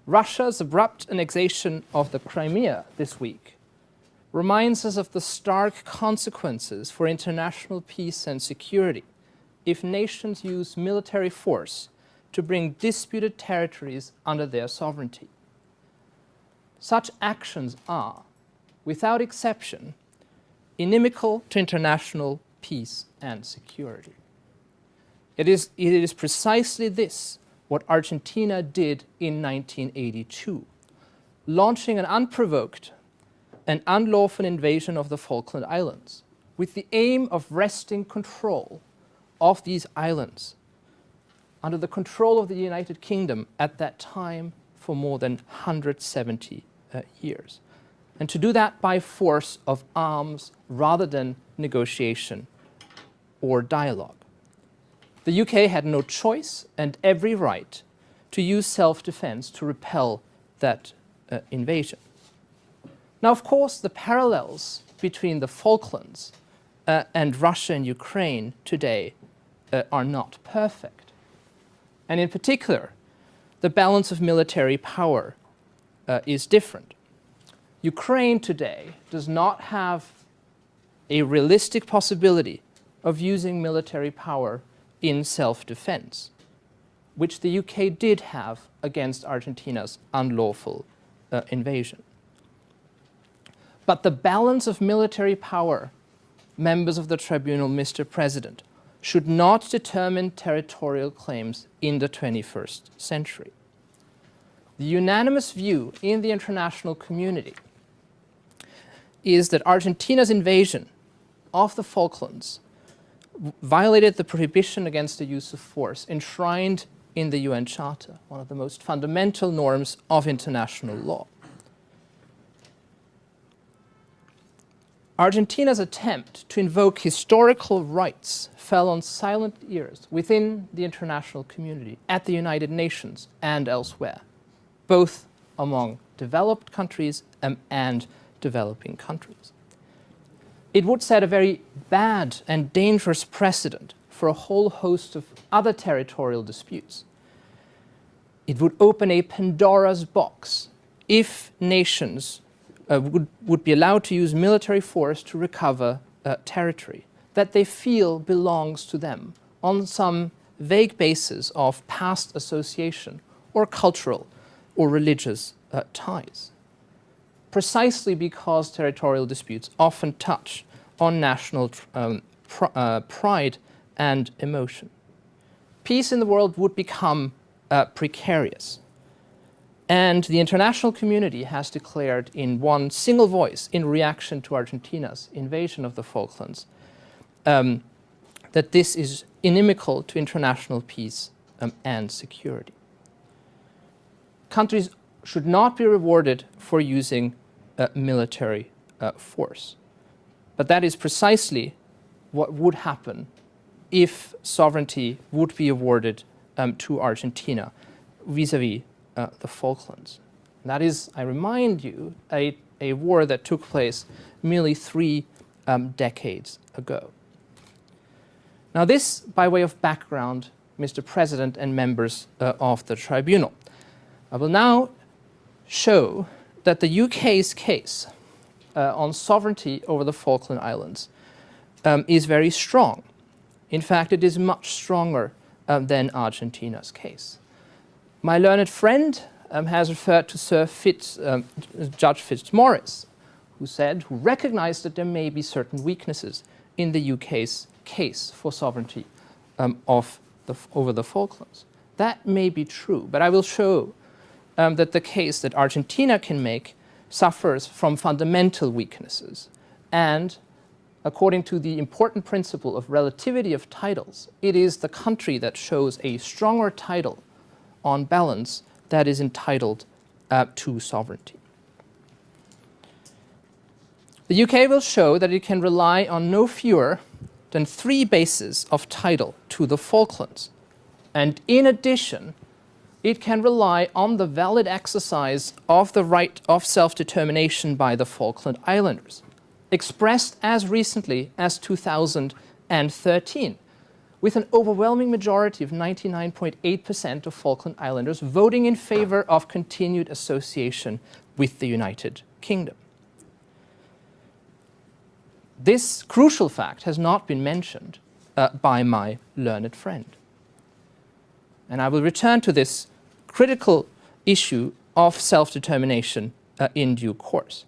Russia's abrupt annexation of the Crimea this week reminds us of the stark consequences for international peace and security if nations use military force to bring disputed territories under their sovereignty. Such actions are, without exception, inimical to international peace and security. It is precisely this what Argentina did in 1982, launching an unprovoked and unlawful invasion of the Falkland Islands, with the aim of wresting control of these islands under the control of the United Kingdom at that time for more than 170 years. And to do that by force of arms rather than negotiation or dialogue. The UK had no choice and every right to use self-defense to repel that invasion. Now, of course, the parallels between the Falklands and Russia and Ukraine today are not perfect. And in particular, the balance of military power is different. Ukraine today does not have a realistic possibility of using military power in self-defense, which the UK did have against Argentina's unlawful invasion. But the balance of military power, members of the Tribunal, Mr. President, should not determine territorial claims in the 21st century. The unanimous view in the international community is that Argentina's invasion of the Falklands violated the prohibition against the use of force enshrined in the UN Charter, one of the most fundamental norms of international law. Argentina's attempt to invoke historical rights fell on silent ears within the international community, at the United Nations and elsewhere, both among developed countries and developing countries. It would set a very bad and dangerous precedent for a whole host of other territorial disputes. It would open a Pandora's box if nations would be allowed to use military force to recover territory that they feel belongs to them on some vague basis of past association or cultural or religious ties. Precisely because territorial disputes often touch on national pride and emotion. Peace in the world would become precarious. And the international community has declared in one single voice in reaction to Argentina's invasion of the Falklands that this is inimical to international peace and security. Countries should not be rewarded for using military force. But that is precisely what would happen if sovereignty would be awarded to Argentina vis-à-vis the Falklands. And that is, I remind you, a war that took place merely 3 decades ago. Now this, by way of background, Mr. President and members of the Tribunal. I will now show that the UK's case on sovereignty over the Falkland Islands is very strong. In fact, it is much stronger than Argentina's case. My learned friend has referred to Judge Fitzmaurice, who recognized that there may be certain weaknesses in the UK's case for sovereignty over the Falklands. That may be true, but I will show that the case that Argentina can make suffers from fundamental weaknesses. And according to the important principle of relativity of titles, it is the country that shows a stronger title on balance, that is entitled to sovereignty. The UK will show that it can rely on no fewer than 3 bases of title to the Falklands. And in addition, it can rely on the valid exercise of the right of self-determination by the Falkland Islanders, expressed as recently as 2013, with an overwhelming majority of 99.8% of Falkland Islanders voting in favor of continued association with the United Kingdom. This crucial fact has not been mentioned by my learned friend. And I will return to this critical issue of self-determination in due course.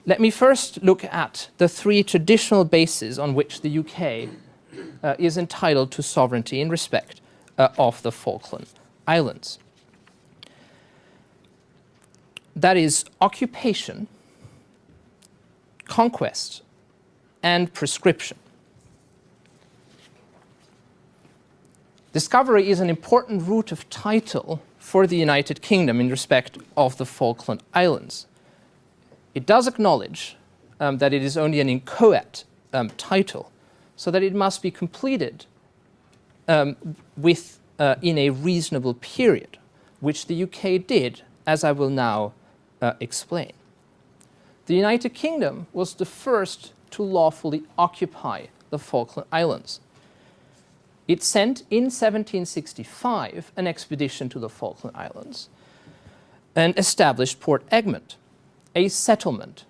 Let me first look at the 3 traditional bases on which the UK is entitled to sovereignty in respect of the Falkland Islands. That is occupation, conquest, and prescription. Discovery is an important root of title for the United Kingdom in respect of the Falkland Islands. It does acknowledge that it is only an inchoate title, so that it must be completed in a reasonable period, which the UK did, as I will now explain. The United Kingdom was the first to lawfully occupy the Falkland Islands. It sent in 1765 an expedition to the Falkland Islands and established Port Egmont, a settlement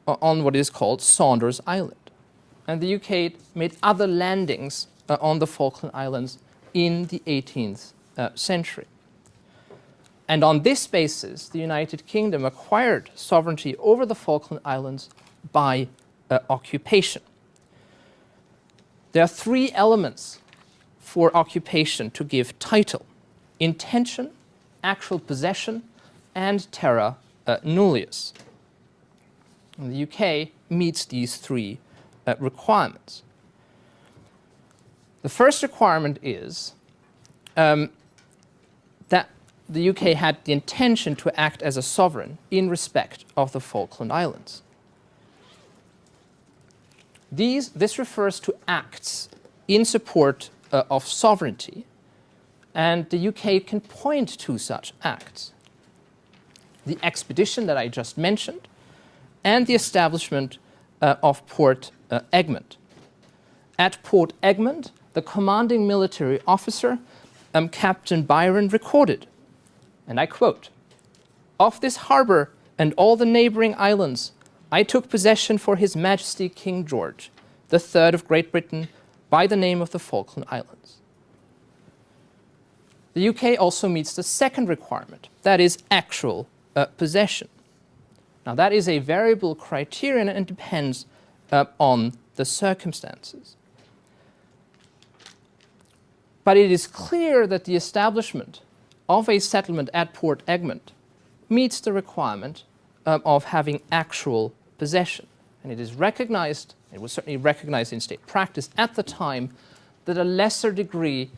on what is called Saunders Island. And the UK made other landings on the Falkland Islands in the 18th century. And on this basis, the United Kingdom acquired sovereignty over the Falkland Islands by occupation. There are 3 elements for occupation to give title: intention, actual possession, and terra nullius. And the UK meets these 3 requirements. The first requirement is that the UK had the intention to act as a sovereign in respect of the Falkland Islands. This refers to acts in support of sovereignty, and the UK can point to such acts. The expedition that I just mentioned, and the establishment of Port Egmont. At Port Egmont, the commanding military officer, Captain Byron, recorded, and I quote, "Of this harbour and all the neighbouring islands, I took possession for His Majesty King George, the Third of Great Britain, by the name of the Falkland Islands." The UK also meets the second requirement, that is actual possession. Now that is a variable criterion and depends on the circumstances. But it is clear that the establishment of a settlement at Port Egmont meets the requirement of having actual possession. And it is recognized, it was certainly recognized in state practice at the time, that a lesser degree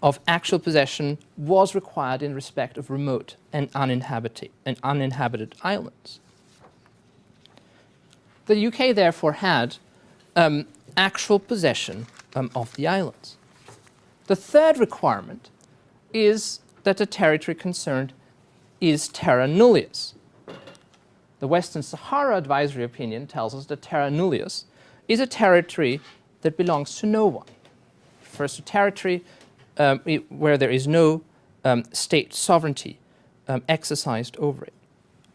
of actual possession was required in respect of remote and uninhabited islands. The UK therefore had actual possession of the islands. The third requirement is that the territory concerned is terra nullius. The Western Sahara Advisory Opinion tells us that terra nullius is a territory that belongs to no one. It refers to territory where there is no state sovereignty exercised over it.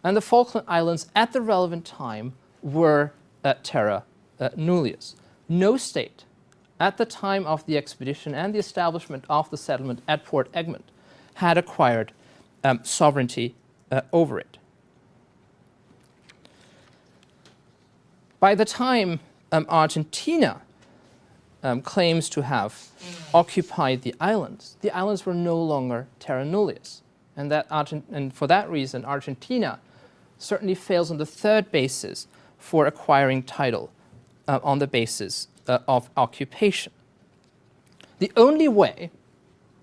And the Falkland Islands at the relevant time were terra nullius. No state at the time of the expedition and the establishment of the settlement at Port Egmont had acquired sovereignty over it. By the time Argentina claims to have occupied the islands were no longer terra nullius. And for that reason, Argentina certainly fails on the third basis for acquiring title on the basis of occupation. The only way,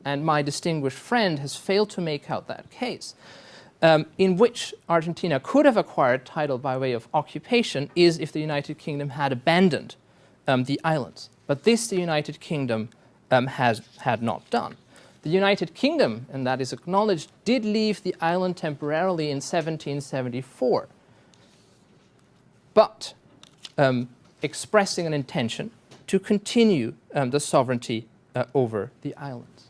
and my distinguished friend has failed to make out that case, in which Argentina could have acquired title by way of occupation is if the United Kingdom had abandoned the islands. But this the United Kingdom had not done. The United Kingdom, and that is acknowledged, did leave the island temporarily in 1774, but expressing an intention to continue the sovereignty over the islands.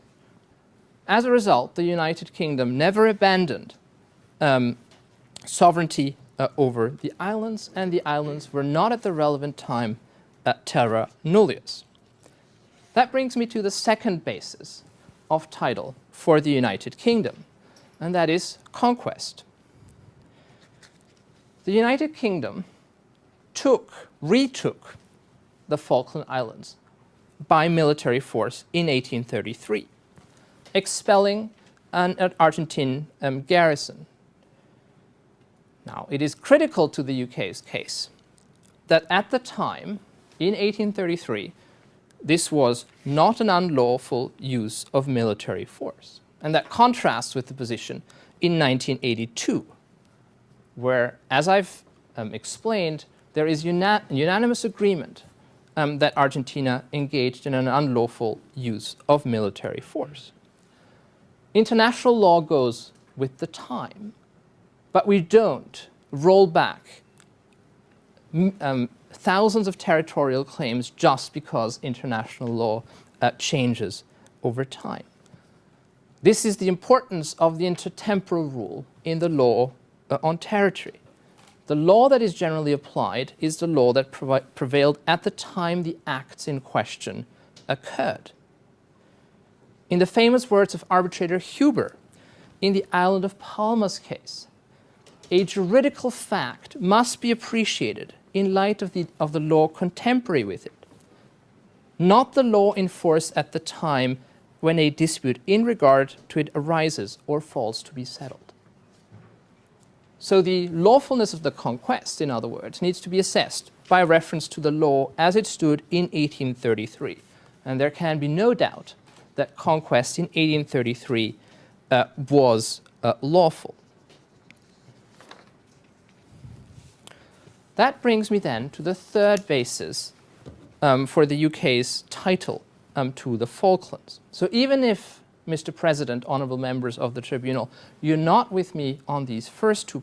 As a result, the United Kingdom never abandoned sovereignty over the islands, and the islands were not at the relevant time terra nullius. That brings me to the second basis of title for the United Kingdom, and that is conquest. The United Kingdom retook the Falkland Islands by military force in 1833, expelling an Argentine garrison. Now, it is critical to the UK's case that at the time, in 1833, this was not an unlawful use of military force. And that contrasts with the position in 1982, where, as I've explained, there is unanimous agreement that Argentina engaged in an unlawful use of military force. International law goes with the time, but we don't roll back thousands of territorial claims just because international law changes over time. This is the importance of the intertemporal rule in the law on territory. The law that is generally applied is the law that prevailed at the time the acts in question occurred. In the famous words of arbitrator Huber, in the Island of Palma's case, a juridical fact must be appreciated in light of the law contemporary with it, not the law in force at the time when a dispute in regard to it arises or falls to be settled. So the lawfulness of the conquest, in other words, needs to be assessed by reference to the law as it stood in 1833. And there can be no doubt that conquest in 1833 was lawful. That brings me then to the third basis for the UK's title to the Falklands. So even if, Mr. President, honourable members of the Tribunal, you're not with me on these first 2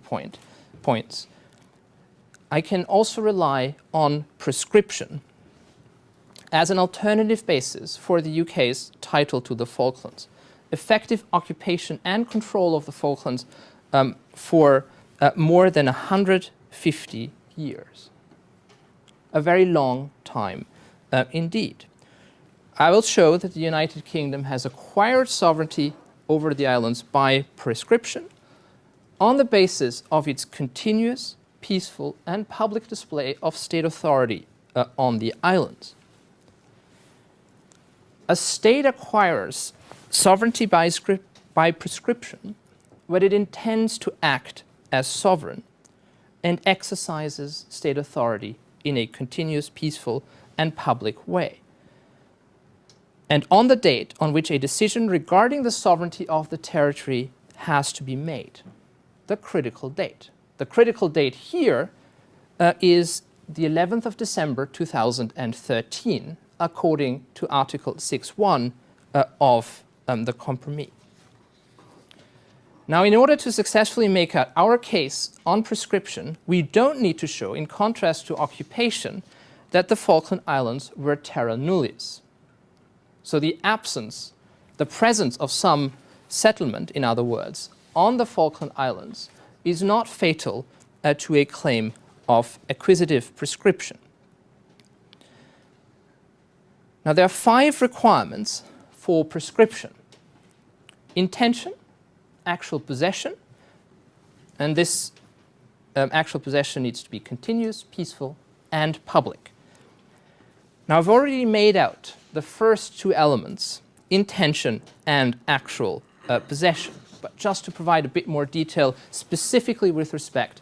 points, I can also rely on prescription as an alternative basis for the UK's title to the Falklands. Effective occupation and control of the Falklands for more than 150 years. A very long time indeed. I will show that the United Kingdom has acquired sovereignty over the islands by prescription on the basis of its continuous, peaceful, and public display of state authority on the islands. A state acquires sovereignty by prescription when it intends to act as sovereign and exercises state authority in a continuous, peaceful, and public way. And on the date on which a decision regarding the sovereignty of the territory has to be made, the critical date. The critical date here is the 11th of December 2013, according to Article 6.1 of the Compromis. Now, in order to successfully make out our case on prescription, we don't need to show, in contrast to occupation, that the Falkland Islands were terra nullius. So the absence, the presence of some settlement, in other words, on the Falkland Islands is not fatal to a claim of acquisitive prescription. Now, there are 5 requirements for prescription: intention, actual possession, and this actual possession needs to be continuous, peaceful, and public. Now, I've already made out the first 2 elements, intention and actual possession, but just to provide a bit more detail specifically with respect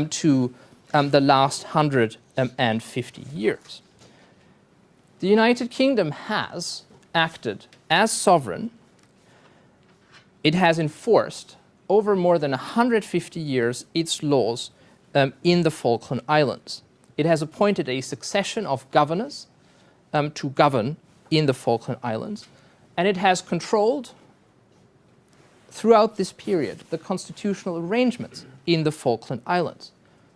to the last 150 years. The United Kingdom has, acted as sovereign, it has enforced over more than 150 years its laws in the Falkland Islands. It has appointed a succession of governors to govern in the Falkland Islands, and it has controlled throughout this period the constitutional arrangements in the Falkland Islands.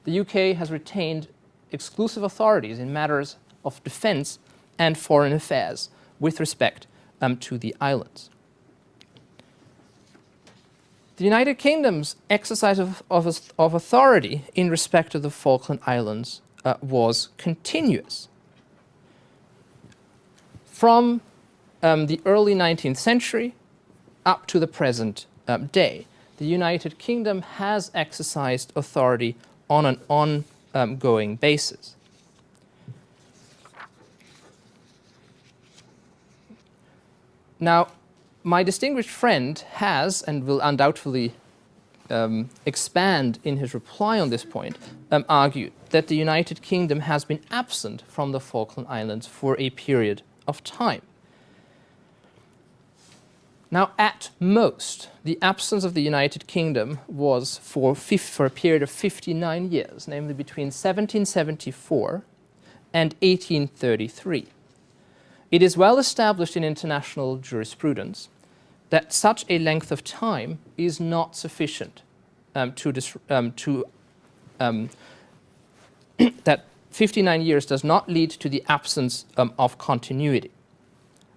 The UK has retained exclusive authorities in matters of defence and foreign affairs with respect to the islands. The United Kingdom's exercise of authority in respect of the Falkland Islands was continuous. From the early 19th century up to the present day, the United Kingdom has exercised authority on an ongoing basis. Now, my distinguished friend has, and will undoubtedly expand in his reply on this point, argued that the United Kingdom has been absent from the Falkland Islands for a period of time. Now, at most, the absence of the United Kingdom was for a period of 59 years, namely between 1774 and 1833. It is well established in international jurisprudence that such a length of time is not sufficient that 59 years does not lead to the absence of continuity.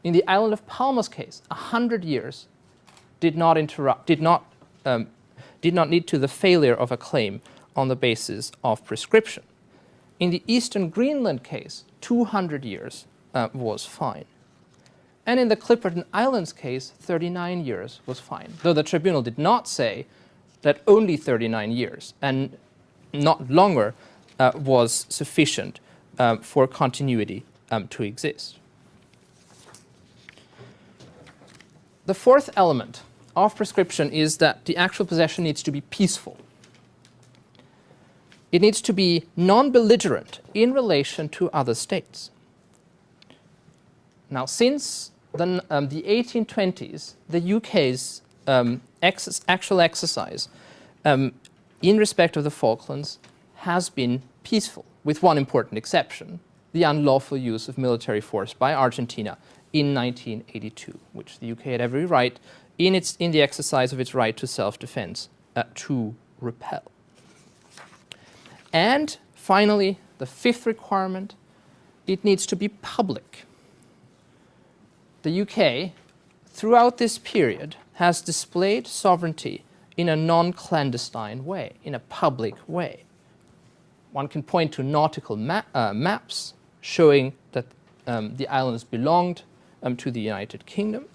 In the island of Palma's case, 100 years did not lead to the failure of a claim on the basis of prescription. In the Eastern Greenland case, 200 years was fine. And in the Clipperton Islands case, 39 years was fine, though the tribunal did not say that only 39 years and not longer was sufficient for continuity to exist. The fourth element of prescription is that the actual possession needs to be peaceful. It needs to be non-belligerent in relation to other states. Now, since the 1820s, the UK's actual exercise in respect of the Falklands has been peaceful, with one important exception, the unlawful use of military force by Argentina in 1982, which the UK had every right, in the exercise of its right to self-defense, to repel. And finally, the fifth requirement, it needs to be public. The UK, throughout this period, has displayed sovereignty in a non-clandestine way, in a public way. One can point to nautical maps showing that the islands belonged to the United Kingdom,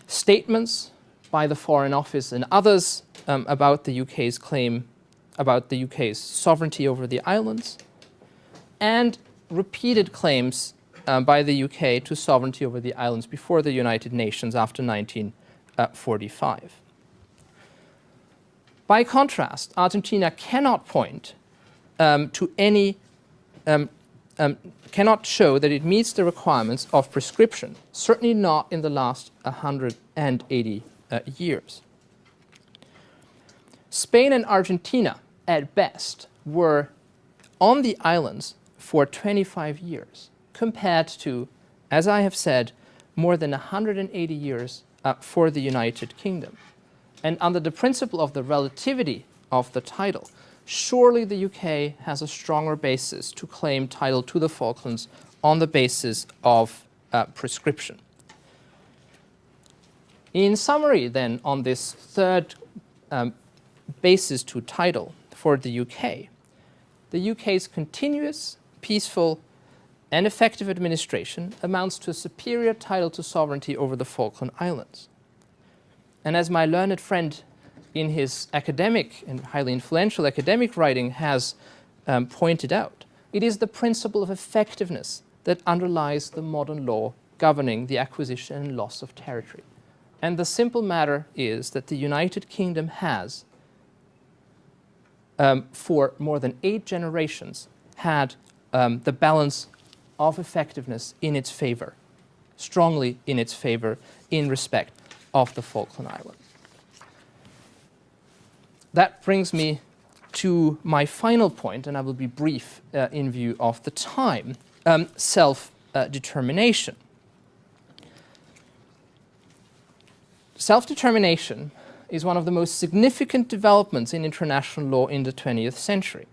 statements by the Foreign Office and others about the UK's claim, about the UK's sovereignty over the islands, and repeated claims by the UK to sovereignty over the islands before the United Nations after 1945. By contrast, Argentina cannot point to any, cannot show that it meets the requirements of prescription, certainly not in the last 180 years. Spain and Argentina, at best, were on the islands for 25 years, compared to, as I have said, more than 180 years for the United Kingdom. And under the principle of the relativity of the title, surely the UK has a stronger basis to claim title to the Falklands on the basis of prescription. In summary, then, on this third basis to title for the UK's continuous, peaceful, and effective administration amounts to a superior title to sovereignty over the Falkland Islands. And as my learned friend in his academic and highly influential academic writing has pointed out, it is the principle of effectiveness that underlies the modern law governing the acquisition and loss of territory. And the simple matter is that the United Kingdom has, for more than 8 generations, had the balance of effectiveness in its favor. strongly in its favor in respect of the Falkland Islands. That brings me to my final point, and I will be brief in view of the time, self-determination. Self-determination is one of the most significant developments in international law in the 20th century.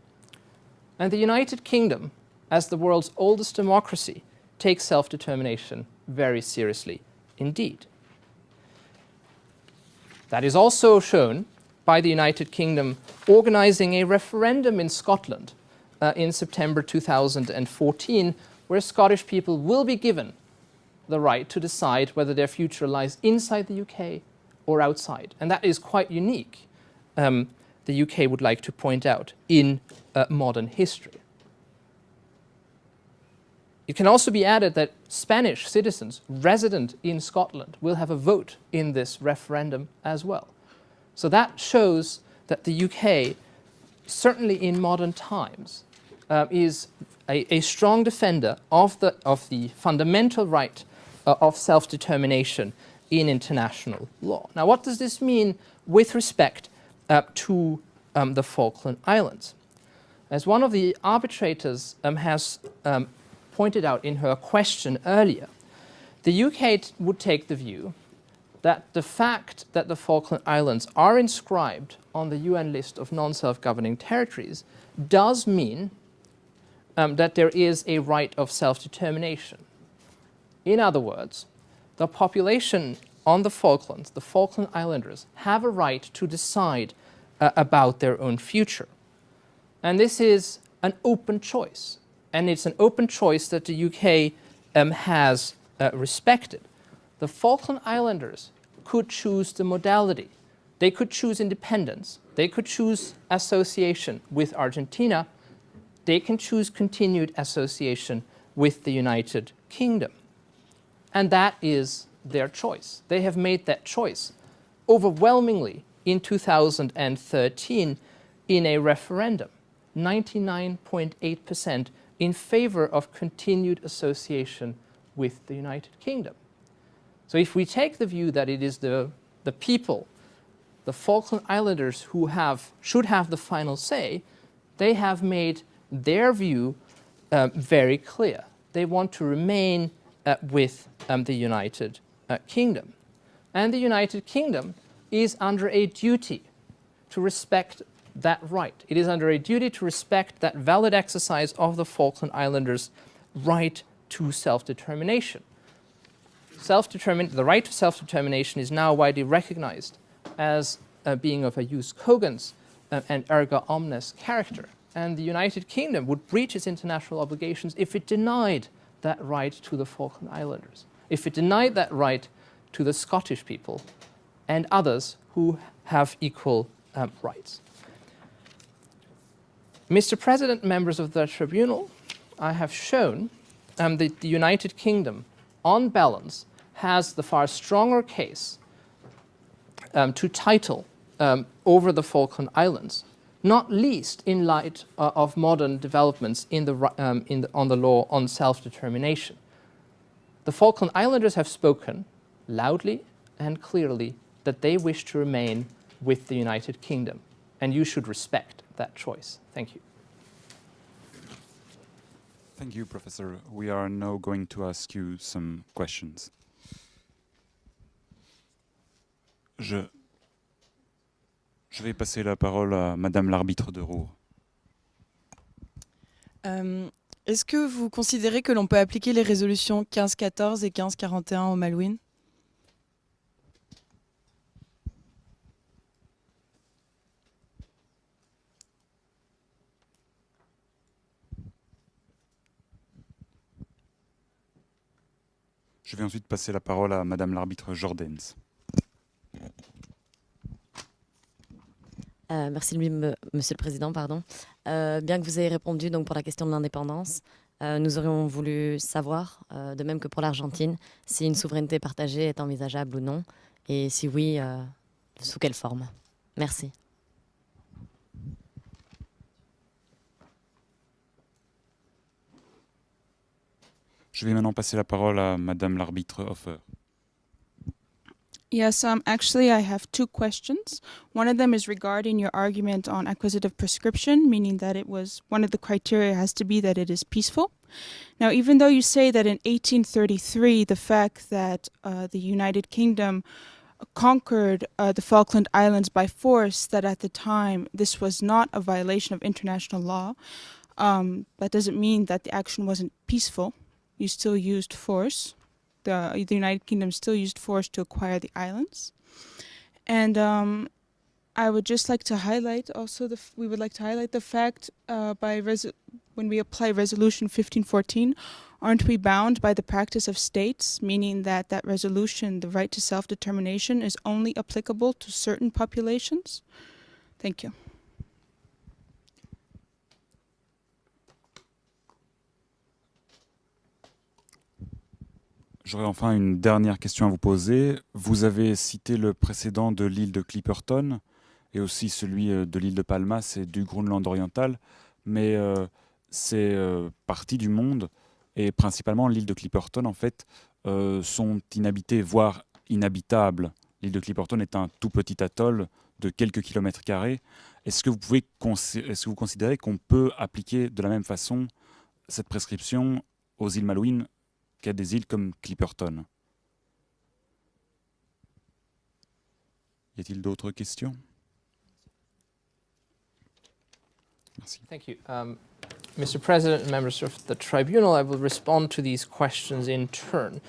And the United Kingdom, as the world's oldest democracy, takes self-determination very seriously indeed. That is also shown by the United Kingdom organizing a referendum in Scotland in September 2014, where Scottish people will be given the right to decide whether their future lies inside the UK or outside. And that is quite unique, the UK would like to point out, in modern history. It can also be added that Spanish citizens resident in Scotland will have a vote in this referendum as well. So that shows that the UK, certainly in modern times, is a strong defender of the fundamental right of self-determination in international law. Now, what does this mean with respect to the Falkland Islands? As one of the arbitrators has pointed out in her question earlier, the UK would take the view that the fact that the Falkland Islands are inscribed on the UN list of non-self-governing territories does mean that there is a right of self-determination. In other words, the population on the Falklands, the Falkland Islanders, have a right to decide about their own future. And this is an open choice. And it's an open choice that the UK has respected. The Falkland Islanders could choose the modality. They could choose independence. They could choose association with Argentina. They can choose continued association with the United Kingdom. And that is their choice. They have made that choice overwhelmingly in 2013 in a referendum, 99.8% in favor of continued association with the United Kingdom. So if we take the view that it is the people, the Falkland Islanders, who should have the final say, they have made their view very clear. They want to remain with the United Kingdom. And the United Kingdom is under a duty to respect that right. It is under a duty to respect that valid exercise of the Falkland Islanders' right to self-determination. The right to self-determination is now widely recognized as being of a jus cogens and erga omnes character. And the United Kingdom would breach its international obligations if it denied that right to the Falkland Islanders, if it denied that right to the Scottish people and others who have equal rights. Mr. President, members of the Tribunal, I have shown that the United Kingdom, on balance, has the far stronger case to title over the Falkland Islands, not least in light of modern developments on the law on self-determination. The Falkland Islanders have spoken loudly and clearly that they wish to remain with the United Kingdom, and you should respect that choice. Thank you. Thank you, Professor. We are now going to ask you some questions. Je vais passer la parole à Madame l'arbitre de Roure. Est-ce que vous considérez que l'on peut appliquer les résolutions 1514 et 1541 au Malouines ? Je vais ensuite passer la parole à Madame l'arbitre Jordens. Merci, Monsieur le Président. Bien que vous ayez répondu donc, pour la question de l'indépendance, nous aurions voulu savoir, de même que pour l'Argentine, si une souveraineté partagée est envisageable ou non, et si oui, sous quelle forme. Merci. Je vais maintenant passer la parole à Madame l'arbitre Hofer. Yes, actually, I have two questions. One of them is regarding your argument on acquisitive prescription, meaning that it was one of the criteria has to be that it is peaceful. Now, even though you say that in 1833, the fact that the United Kingdom conquered the Falkland Islands by force, that at the time this was not a violation of international law, that doesn't mean that the action wasn't peaceful. You still used force. The United Kingdom still used force to acquire the islands. And I would just like to highlight also, we would like to highlight the fact when we apply Resolution 1514, aren't we bound by the practice of states, meaning that that resolution, the right to self-determination, is only applicable to certain populations? Thank you. J'aurais enfin une dernière question à vous poser. Vous avez cité le précédent de l'île de Clipperton et aussi celui de l'île de Palmas et du Groenland oriental, mais ces parties du monde, et principalement l'île de Clipperton, en fait, sont inhabitées, voire inhabitables. L'île de Clipperton est un tout petit atoll de quelques kilomètres carrés. Est-ce que vous considérez qu'on peut appliquer de la même façon cette prescription aux îles Malouines qu'à des îles comme Clipperton? Y a-t-il d'autres questions? Merci. Thank you. Mr. President and members of the Tribunal, I will respond to these questions in turn.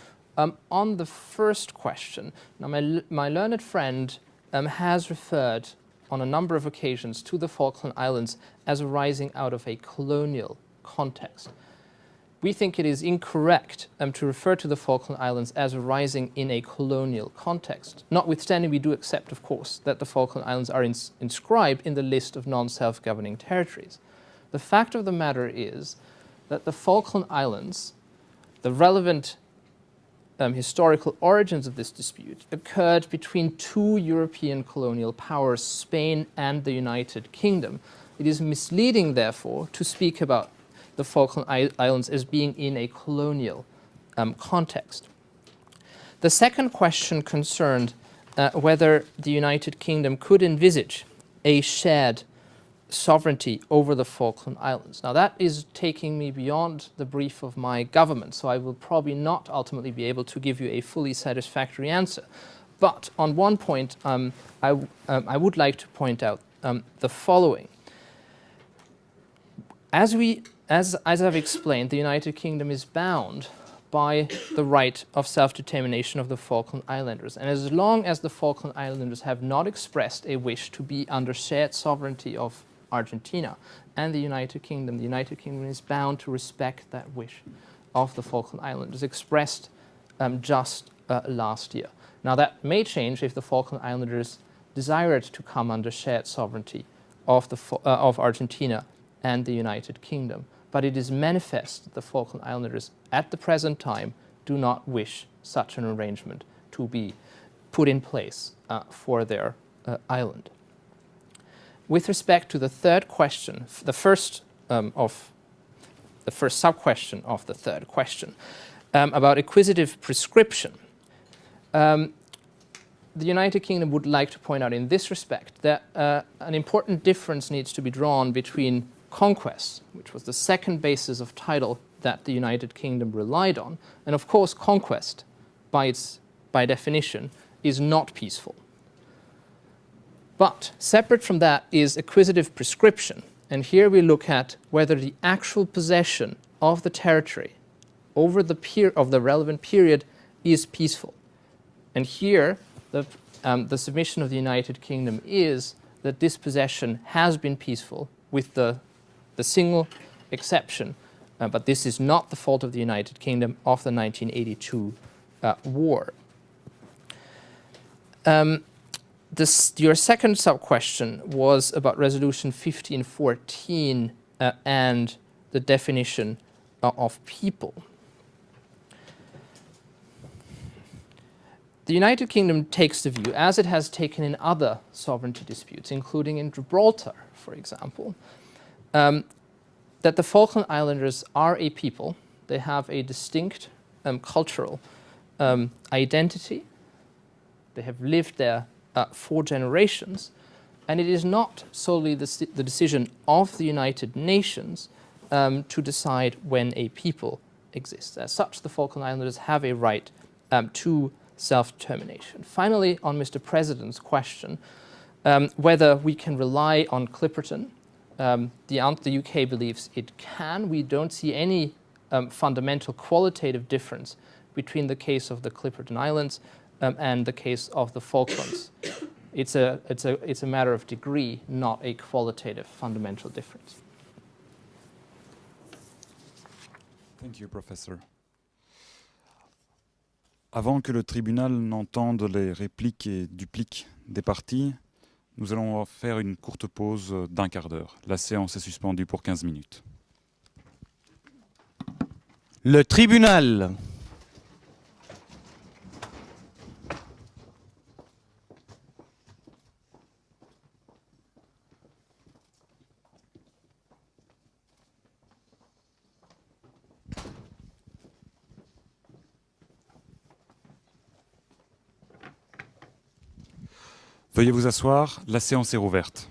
On the first question, now my learned friend has referred on a number of occasions to the Falkland Islands as arising out of a colonial context. We think it is incorrect to refer to the Falkland Islands as arising in a colonial context. Notwithstanding, we do accept, of course, that the Falkland Islands are inscribed in the list of non-self-governing territories. The fact of the matter is that the Falkland Islands, the relevant historical origins of this dispute, occurred between two European colonial powers, Spain and the United Kingdom. It is misleading, therefore, to speak about the Falkland Islands as being in a colonial context. The second question concerned whether the United Kingdom could envisage a shared sovereignty over the Falkland Islands. Now that is taking me beyond the brief of my government, so I will probably not ultimately be able to give you a fully satisfactory answer. But on one point, I would like to point out the following. As I've explained, the United Kingdom is bound by the right of self-determination of the Falkland Islanders. And as long as the Falkland Islanders have not expressed a wish to be under shared sovereignty of Argentina and the United Kingdom is bound to respect that wish of the Falkland Islanders expressed just last year. Now that may change if the Falkland Islanders desired to come under shared sovereignty of Argentina and the United Kingdom. But it is manifest that the Falkland Islanders at the present time do not wish such an arrangement to be put in place for their island. With respect to the third question, the first sub-question of the third question about acquisitive prescription, the United Kingdom would like to point out in this respect that an important difference needs to be drawn between conquest, which was the second basis of title that the United Kingdom relied on, and of course conquest, by definition, is not peaceful. But separate from that is acquisitive prescription, and here we look at whether the actual possession of the territory over the of the relevant period is peaceful. And here the submission of the United Kingdom is that this possession has been peaceful, with the single exception, but this is not the fault of the United Kingdom, of the 1982 war. Your second sub-question was about Resolution 1514 and the definition of people. The United Kingdom takes the view, as it has taken in other sovereignty disputes, including in Gibraltar, for example, that the Falkland Islanders are a people They have a distinct cultural identity. They have lived there for generations. And it is not solely the decision of the United Nations to decide when a people exists. As such, the Falkland Islanders have a right to self-determination. Finally, on Mr. President's question, whether we can rely on Clipperton, the UK believes it can. We don't see any fundamental qualitative difference between the case of the Clipperton Islands and the case of the Falklands. It's a matter of degree, not a qualitative fundamental difference. Thank you, Professor. Avant que le tribunal n'entende les répliques et dupliques des parties, nous allons faire une courte pause d'un quart d'heure. La séance est suspendue pour 15 minutes. Le tribunal. Veuillez vous asseoir, la séance est rouverte.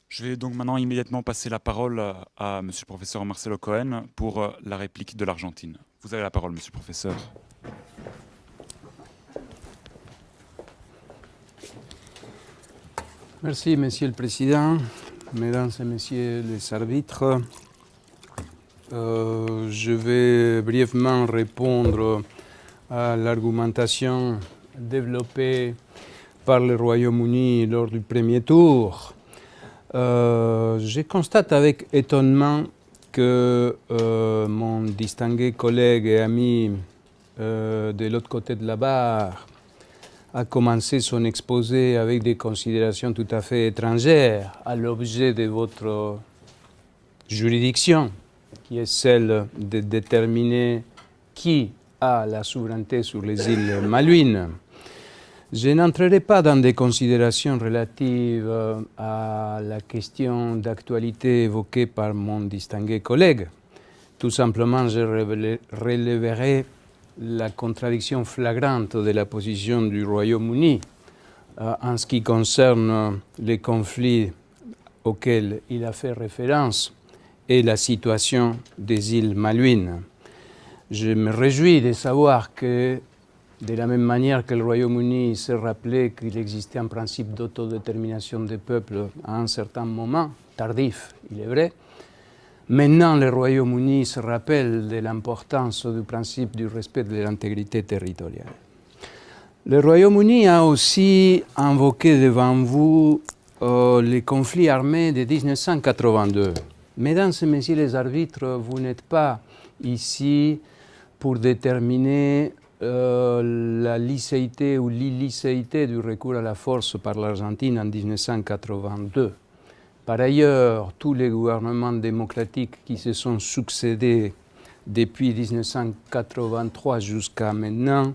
Je vais donc maintenant immédiatement passer la parole à Monsieur le professeur Marcelo Cohen pour la réplique de l'Argentine. Vous avez la parole, Monsieur le professeur. Merci, Monsieur le Président, Mesdames et Messieurs les arbitres. Je vais brièvement répondre à l'argumentation développée par le Royaume-Uni lors du premier tour. Je constate avec étonnement que mon distingué collègue et ami de l'autre côté de la barre a commencé son exposé avec des considérations tout à fait étrangères à l'objet de votre juridiction, qui est celle de déterminer qui a la souveraineté sur les îles Malouines. Je n'entrerai pas dans des considérations relatives à la question d'actualité évoquée par mon distingué collègue. Tout simplement, je relèverai la contradiction flagrante de la position du Royaume-Uni en ce qui concerne les conflits auxquels il a fait référence et la situation des îles Malouines. Je me réjouis de savoir que, de la même manière que le Royaume-Uni s'est rappelé qu'il existait un principe d'autodétermination des peuples à un certain moment, tardif, il est vrai, maintenant le Royaume-Uni se rappelle de l'importance du principe du respect de l'intégrité territoriale. Le Royaume-Uni a aussi invoqué devant vous les conflits armés de 1982. Mesdames et messieurs les arbitres, vous n'êtes pas ici pour déterminer la licéité ou l'illicéité du recours à la force par l'Argentine en 1982. Par ailleurs, tous les gouvernements démocratiques qui se sont succédés depuis 1983 jusqu'à maintenant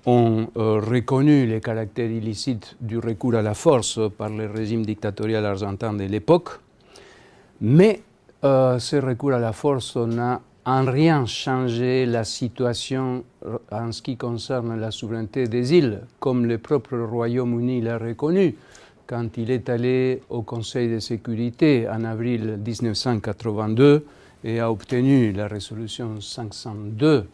ont reconnu les caractères illicites du recours à la force par le régime dictatorial argentin de l'époque, mais ce recours à la force n'a en rien changé la situation en ce qui concerne la souveraineté des îles, comme le propre Royaume-Uni l'a reconnu quand il est allé au Conseil de sécurité en avril 1982 et a obtenu la résolution 502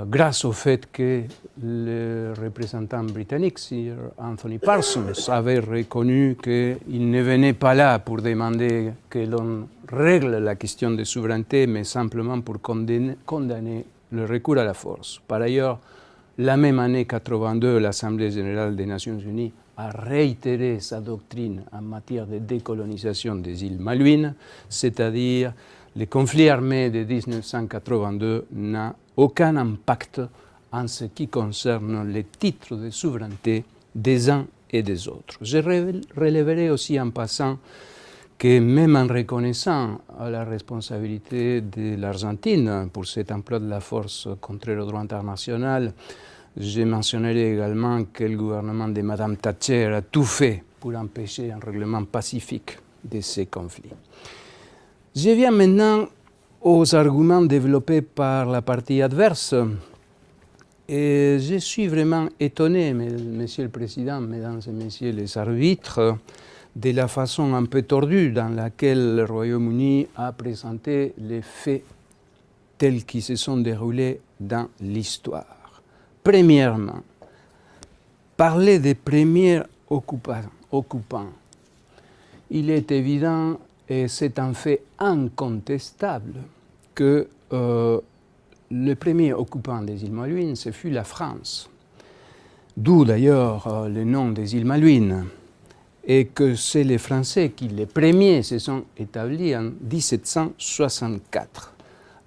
grâce au fait que le représentant britannique, Sir Anthony Parsons, avait reconnu qu'il ne venait pas là pour demander que l'on règle la question de souveraineté, mais simplement pour condamner le recours à la force. Par ailleurs, la même année 1982, l'Assemblée générale des Nations unies a réitéré sa doctrine en matière de décolonisation des îles Malouines, c'est-à-dire le conflit armé de 1982 n'a aucun impact en ce qui concerne les titres de souveraineté des uns et des autres. Je relèverai aussi en passant que même en reconnaissant la responsabilité de l'Argentine pour cet emploi de la force contre le droit international, je mentionnerai également que le gouvernement de Mme Thatcher a tout fait pour empêcher un règlement pacifique de ces conflits. Je viens maintenant aux arguments développés par la partie adverse. Et je suis vraiment étonné, Monsieur le Président, Mesdames et Messieurs les arbitres, de la façon un peu tordue dans laquelle le Royaume-Uni a présenté les faits tels qu'ils se sont déroulés dans l'histoire. Premièrement, parler des premiers occupants. Il est évident, et c'est un fait incontestable, que le premier occupant des îles Malouines, ce fut la France. D'où d'ailleurs le nom des îles Malouines. Et que c'est les Français qui, les premiers, se sont établis en 1764.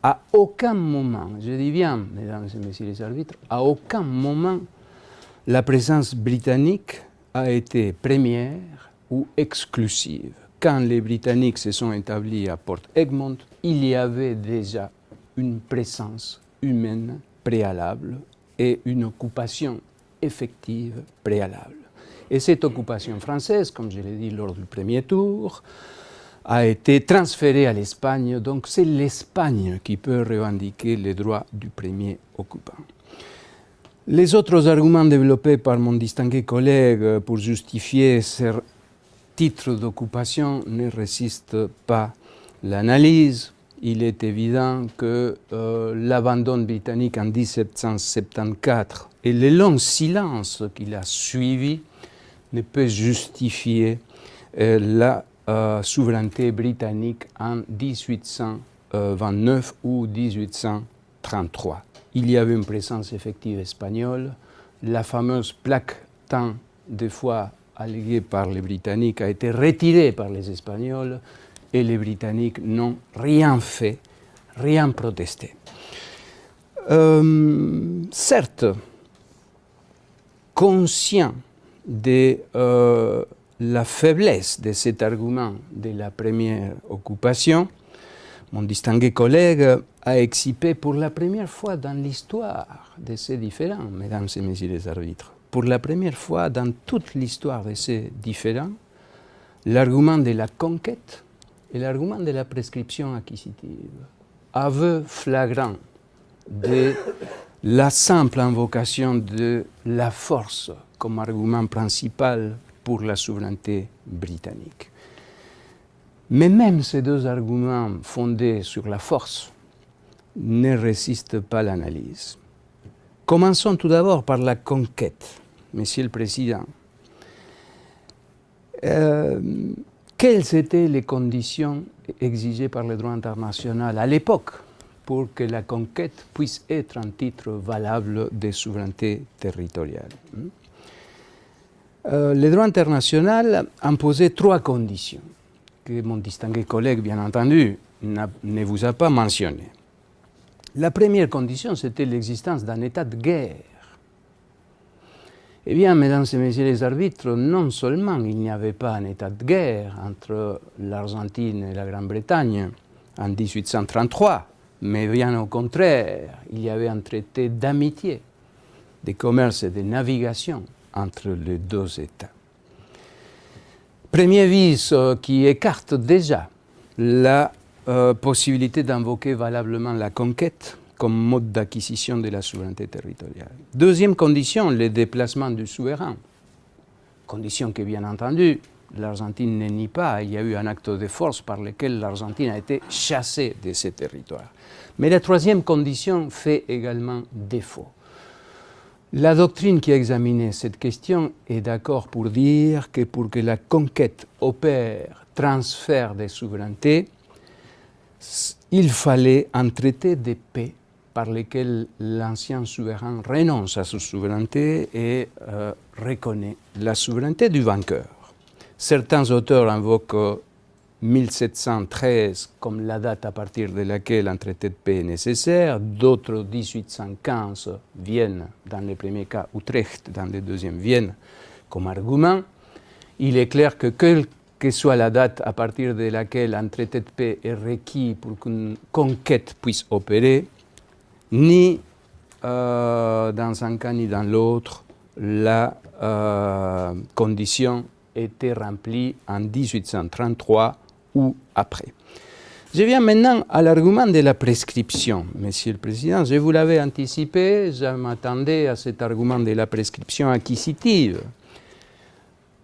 À aucun moment, je dis bien, mesdames et messieurs les arbitres, à aucun moment la présence britannique a été première ou exclusive. Quand les Britanniques se sont établis à Port Egmont, il y avait déjà une présence humaine préalable et une occupation effective préalable. Et cette occupation française, comme je l'ai dit lors du premier tour, a été transférée à l'Espagne. Donc c'est l'Espagne qui peut revendiquer les droits du premier occupant. Les autres arguments développés par mon distingué collègue pour justifier ce titre d'occupation ne résistent pas l'analyse. Il est évident que l'abandon britannique en 1774 et le long silence qu'il a suivi ne peut justifier la souveraineté britannique en 1829 ou 1833. Il y avait une présence effective espagnole. La fameuse plaque tant de fois alléguée par les Britanniques a été retirée par les Espagnols et les Britanniques n'ont rien fait, rien protesté. Certes, conscient de la faiblesse de cet argument de la première occupation, mon distingué collègue a excipé pour la première fois dans l'histoire de ces différends, mesdames et messieurs les arbitres, pour la première fois dans toute l'histoire de ces différends, l'argument de la conquête et l'argument de la prescription acquisitive. Aveu flagrant de la simple invocation de la force comme argument principal pour la souveraineté britannique. Mais même ces deux arguments fondés sur la force ne résistent pas à l'analyse. Commençons tout d'abord par la conquête, Monsieur le Président. Quelles étaient les conditions exigées par le droit international à l'époque pour que la conquête puisse être un titre valable de souveraineté territoriale? Le droit international imposait trois conditions que mon distingué collègue, bien entendu, ne vous a pas mentionnées. La première condition, c'était l'existence d'un état de guerre. Eh bien, mesdames et messieurs les arbitres, non seulement il n'y avait pas un état de guerre entre l'Argentine et la Grande-Bretagne en 1833, mais bien au contraire, il y avait un traité d'amitié, de commerce et de navigation entre les deux États. Premier vice qui écarte déjà la possibilité d'invoquer valablement la conquête comme mode d'acquisition de la souveraineté territoriale. Deuxième condition, le déplacement du souverain. Condition que, bien entendu, l'Argentine ne nie pas. Il y a eu un acte de force par lequel l'Argentine a été chassée de ces territoires. Mais la troisième condition fait également défaut. La doctrine qui a examiné cette question est d'accord pour dire que pour que la conquête opère transfert de souveraineté, il fallait un traité de paix par lequel l'ancien souverain renonce à sa souveraineté et reconnaît la souveraineté du vainqueur. Certains auteurs invoquent 1713 comme la date à partir de laquelle un traité de paix est nécessaire, d'autres 1815 Vienne, dans le premier cas Utrecht, dans le deuxième Vienne, comme argument. Il est clair que que soit la date à partir de laquelle un traité de paix est requis pour qu'une conquête puisse opérer, ni dans un cas ni dans l'autre, la condition était remplie en 1833 ou après. Je viens maintenant à l'argument de la prescription, Monsieur le Président. Je vous l'avais anticipé, je m'attendais à cet argument de la prescription acquisitive.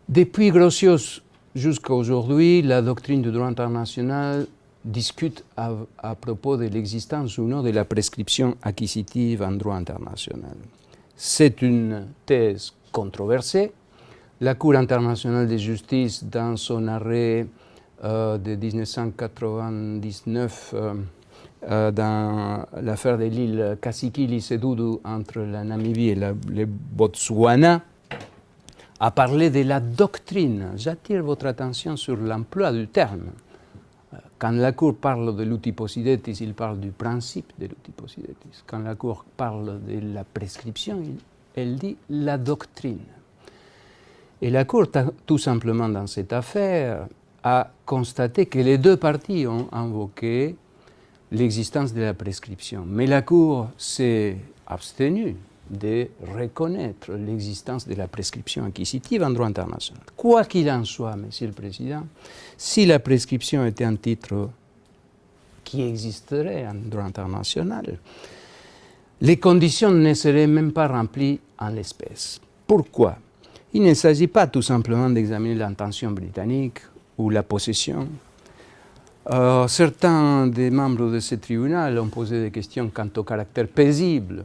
Depuis Grotius jusqu'à aujourd'hui, la doctrine du droit international discute à propos de l'existence ou non de la prescription acquisitive en droit international. C'est une thèse controversée. La Cour internationale de justice, dans son arrêt de 1999 dans l'affaire de l'île Kasikili-Sedudu entre la Namibie et le Botswana, a parlé de la doctrine. J'attire votre attention sur l'emploi du terme. Quand la Cour parle de l'uti possidetis, il parle du principe de l'uti possidetis. Quand la Cour parle de la prescription, elle dit la doctrine. Et la Cour, tout simplement dans cette affaire, a constaté que les deux parties ont invoqué l'existence de la prescription. Mais la Cour s'est abstenue de reconnaître l'existence de la prescription acquisitive en droit international. Quoi qu'il en soit, Monsieur le Président, si la prescription était un titre qui existerait en droit international, les conditions ne seraient même pas remplies en l'espèce. Pourquoi? Il ne s'agit pas tout simplement d'examiner l'intention britannique ou la possession. Certains des membres de ce tribunal ont posé des questions quant au caractère paisible,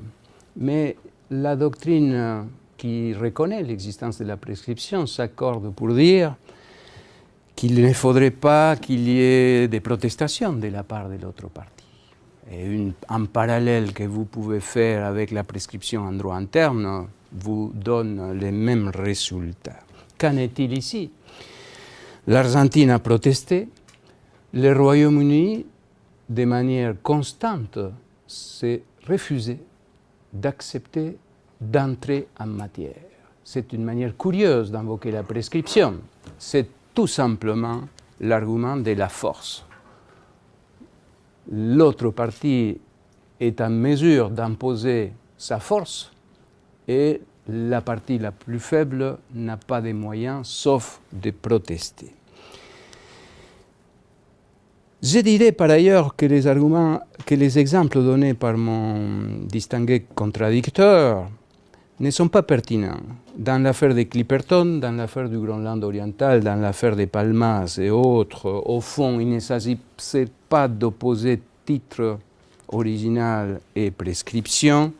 mais la doctrine qui reconnaît l'existence de la prescription s'accorde pour dire qu'il ne faudrait pas qu'il y ait des protestations de la part de l'autre partie. Et un parallèle que vous pouvez faire avec la prescription en droit interne vous donne les mêmes résultats. Qu'en est-il ici? L'Argentine a protesté, le Royaume-Uni, de manière constante, s'est refusé d'accepter d'entrer en matière. C'est une manière curieuse d'invoquer la prescription. C'est tout simplement l'argument de la force. L'autre partie est en mesure d'imposer sa force et la partie la plus faible n'a pas de moyens sauf de protester. Je dirais par ailleurs que les exemples donnés par mon distingué contradicteur ne sont pas pertinents. Dans l'affaire de Clipperton, dans l'affaire du Groenland oriental, dans l'affaire des Palmas et autres, au fond, il ne s'agissait pas d'opposer titre original et prescription.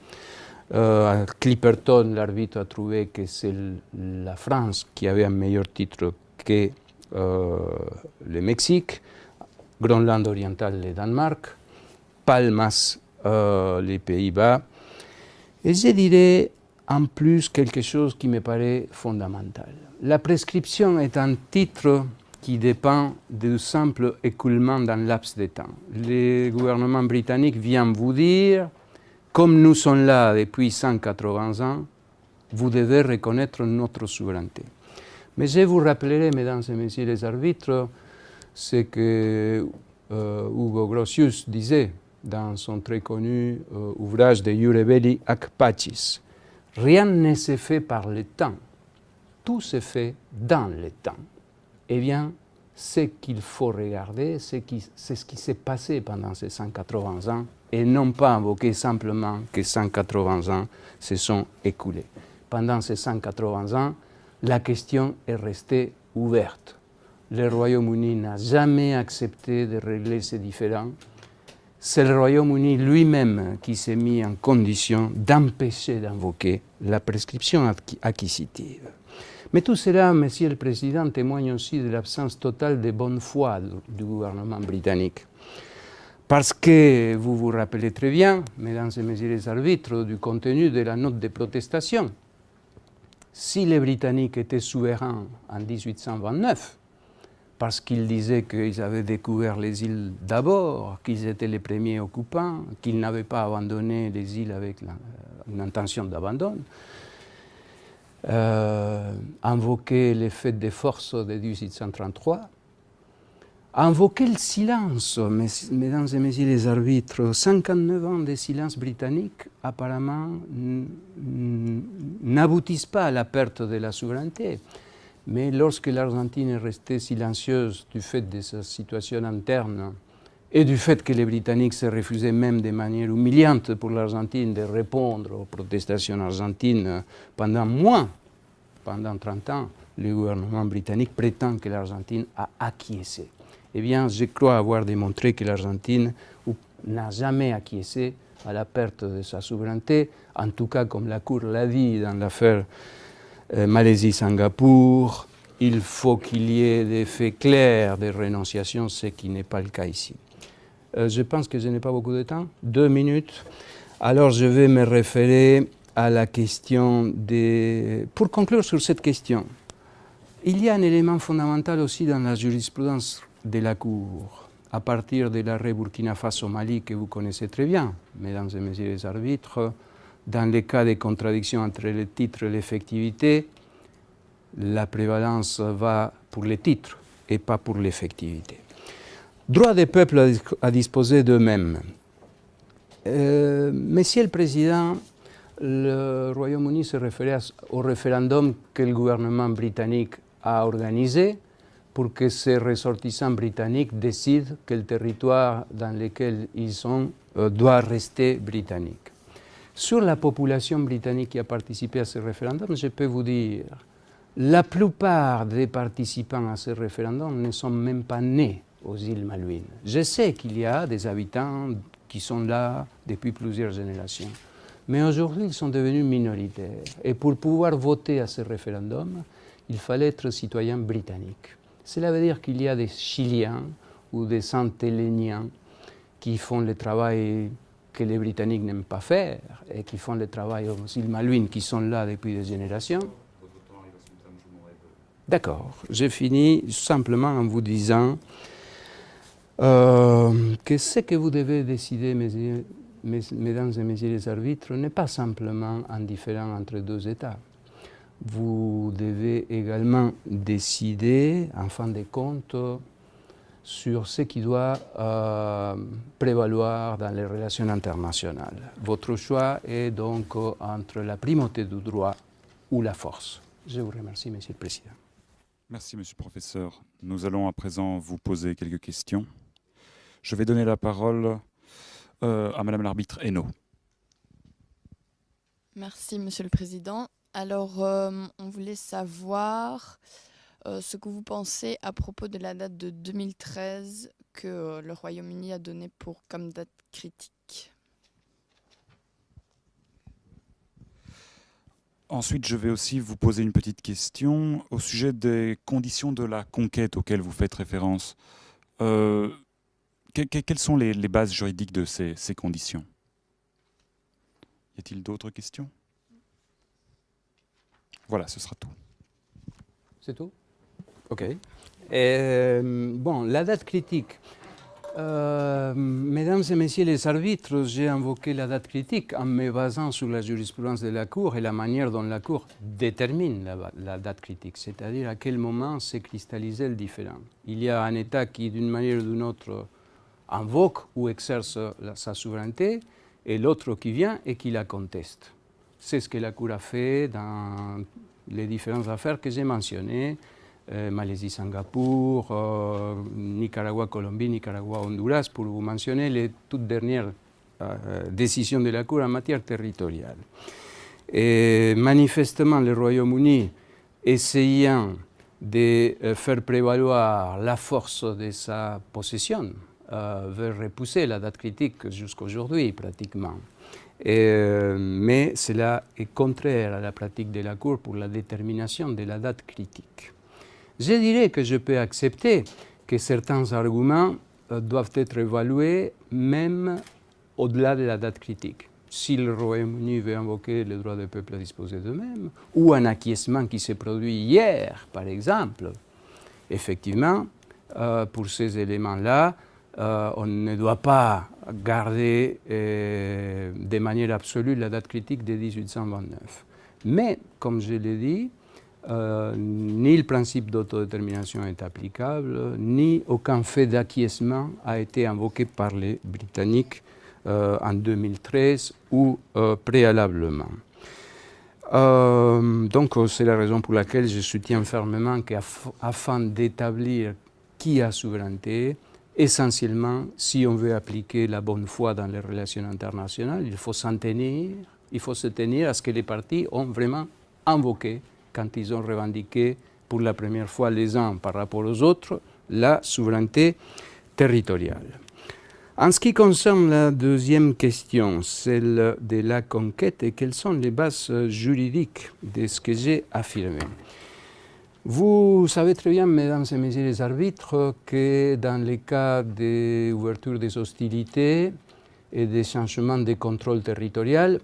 À Clipperton, l'arbitre a trouvé que c'est la France qui avait un meilleur titre que le Mexique. Groenland oriental, le Danemark, Palmas, les Pays-Bas. Et je dirais en plus quelque chose qui me paraît fondamental. La prescription est un titre qui dépend du simple écoulement d'un laps de temps. Le gouvernement britannique vient vous dire, comme nous sommes là depuis 180 ans, vous devez reconnaître notre souveraineté. Mais je vous rappellerai, mesdames et messieurs les arbitres, ce que Hugo Grotius disait dans son très connu ouvrage de Iure Belli ac Pacis. Rien ne se fait par le temps, tout se fait dans le temps. Eh bien, ce qu'il faut regarder, c'est ce qui s'est passé pendant ces 180 ans et non pas invoquer simplement que 180 ans se sont écoulés. Pendant ces 180 ans, la question est restée ouverte. Le Royaume-Uni n'a jamais accepté de régler ces différends. C'est le Royaume-Uni lui-même qui s'est mis en condition d'empêcher d'invoquer la prescription acquisitive. Mais tout cela, Monsieur le Président, témoigne aussi de l'absence totale de bonne foi du gouvernement britannique. Parce que vous vous rappelez très bien, mesdames et messieurs les arbitres, du contenu de la note de protestation. Si les Britanniques étaient souverains en 1829, parce qu'ils disaient qu'ils avaient découvert les îles d'abord, qu'ils étaient les premiers occupants, qu'ils n'avaient pas abandonné les îles avec une intention d'abandon, invoquer les fêtes des forces de 1833, invoquer le silence, mesdames et messieurs les arbitres. 59 ans de silence britannique apparemment n'aboutissent pas à la perte de la souveraineté. Mais lorsque l'Argentine est restée silencieuse du fait de sa situation interne et du fait que les Britanniques se refusaient même de manière humiliante pour l'Argentine de répondre aux protestations argentines pendant 30 ans, le gouvernement britannique prétend que l'Argentine a acquiescé. Eh bien, je crois avoir démontré que l'Argentine n'a jamais acquiescé à la perte de sa souveraineté, en tout cas comme la Cour l'a dit dans l'affaire Malaisie-Singapour. Il faut qu'il y ait des faits clairs de renonciation, ce qui n'est pas le cas ici. Je pense que je n'ai pas beaucoup de temps, 2 minutes. Alors je vais me référer à la question des... Pour conclure sur cette question, il y a un élément fondamental aussi dans la jurisprudence de la Cour, à partir de l'arrêt Burkina Faso-Mali que vous connaissez très bien, mesdames et messieurs les arbitres. Dans les cas de contradiction entre le titre et l'effectivité, la prévalence va pour les titres et pas pour l'effectivité. Droit des peuples à disposer d'eux-mêmes. Monsieur le Président, le Royaume-Uni se référait au référendum que le gouvernement britannique a organisé pour que ces ressortissants britanniques décident que le territoire dans lequel ils sont doit rester britannique. Sur la population britannique qui a participé à ce référendum, je peux vous dire, la plupart des participants à ce référendum ne sont même pas nés aux îles Malouines. Je sais qu'il y a des habitants qui sont là depuis plusieurs générations, mais aujourd'hui ils sont devenus minoritaires. Et pour pouvoir voter à ce référendum, il fallait être citoyen britannique. Cela veut dire qu'il y a des Chiliens ou des Saint-Héléniens qui font le travail que les Britanniques n'aiment pas faire et qui font le travail aux îles Malouines qui sont là depuis des générations. D'accord, j'ai fini simplement en vous disant que ce que vous devez décider, mesdames et messieurs les arbitres, n'est pas simplement indifférent entre deux États. Vous devez également décider, en fin de compte, sur ce qui doit prévaloir dans les relations internationales. Votre choix est donc entre la primauté du droit ou la force. Je vous remercie, Monsieur le Président. Merci, Monsieur le Professeur. Nous allons à présent vous poser quelques questions. Je vais donner la parole à Madame l'arbitre Hainaut. Merci, Monsieur le Président. Alors, on voulait savoir ce que vous pensez à propos de la date de 2013 que le Royaume-Uni a donnée comme date critique. Ensuite, je vais aussi vous poser une petite question au sujet des conditions de la conquête auxquelles vous faites référence. Quelles sont les bases juridiques de ces conditions? Y a-t-il d'autres questions? Voilà, ce sera tout. C'est tout? OK. Bon, la date critique. Mesdames et messieurs les arbitres, j'ai invoqué la date critique en me basant sur la jurisprudence de la Cour et la manière dont la Cour détermine la date critique, c'est-à-dire à quel moment s'est cristallisé le différend. Il y a un État qui, d'une manière ou d'une autre, invoque ou exerce sa souveraineté, et l'autre qui vient et qui la conteste. C'est ce que la Cour a fait dans les différentes affaires que j'ai mentionnées, Malaisie-Singapour, Nicaragua-Colombie, Nicaragua-Honduras, pour vous mentionner les toutes dernières décisions de la Cour en matière territoriale. Et manifestement, le Royaume-Uni, essayant de faire prévaloir la force de sa possession, veut repousser la date critique jusqu'à aujourd'hui, pratiquement. Mais cela est contraire à la pratique de la Cour pour la détermination de la date critique. Je dirais que je peux accepter que certains arguments doivent être évalués même au-delà de la date critique. Si le Royaume-Uni veut invoquer le droit des peuples à disposer d'eux-mêmes, ou un acquiescement qui s'est produit hier, par exemple, effectivement, pour ces éléments-là, on ne doit pas garder de manière absolue la date critique de 1829. Mais, comme je l'ai dit, ni le principe d'autodétermination est applicable, ni aucun fait d'acquiescement a été invoqué par les Britanniques en 2013 ou préalablement. Donc c'est la raison pour laquelle je soutiens fermement qu'afin d'établir qui a souveraineté, essentiellement, si on veut appliquer la bonne foi dans les relations internationales, il faut s'en tenir, il faut se tenir à ce que les partis ont vraiment invoqué quand ils ont revendiqué pour la première fois les uns par rapport aux autres la souveraineté territoriale. En ce qui concerne la deuxième question, celle de la conquête et quelles sont les bases juridiques de ce que j'ai affirmé. Vous savez très bien, mesdames et messieurs les arbitres, que dans les cas d'ouverture des hostilités et des changements de contrôle territorial,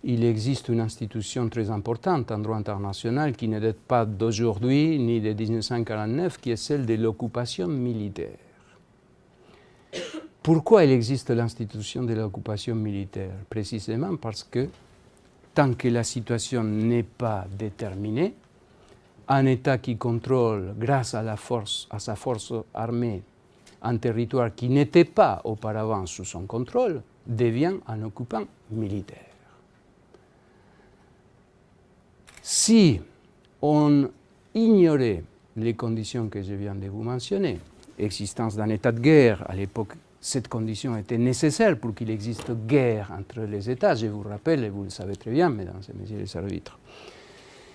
il existe une institution très importante en droit international qui ne date pas d'aujourd'hui ni de 1949, qui est celle de l'occupation militaire. Pourquoi il existe l'institution de l'occupation militaire? Précisément parce que tant que la situation n'est pas déterminée, un État qui contrôle, grâce à sa force armée, un territoire qui n'était pas auparavant sous son contrôle, devient un occupant militaire. Si on ignorait les conditions que je viens de vous mentionner, existence d'un état de guerre, à l'époque, cette condition était nécessaire pour qu'il existe guerre entre les États, je vous rappelle, et vous le savez très bien, mesdames et messieurs les arbitres.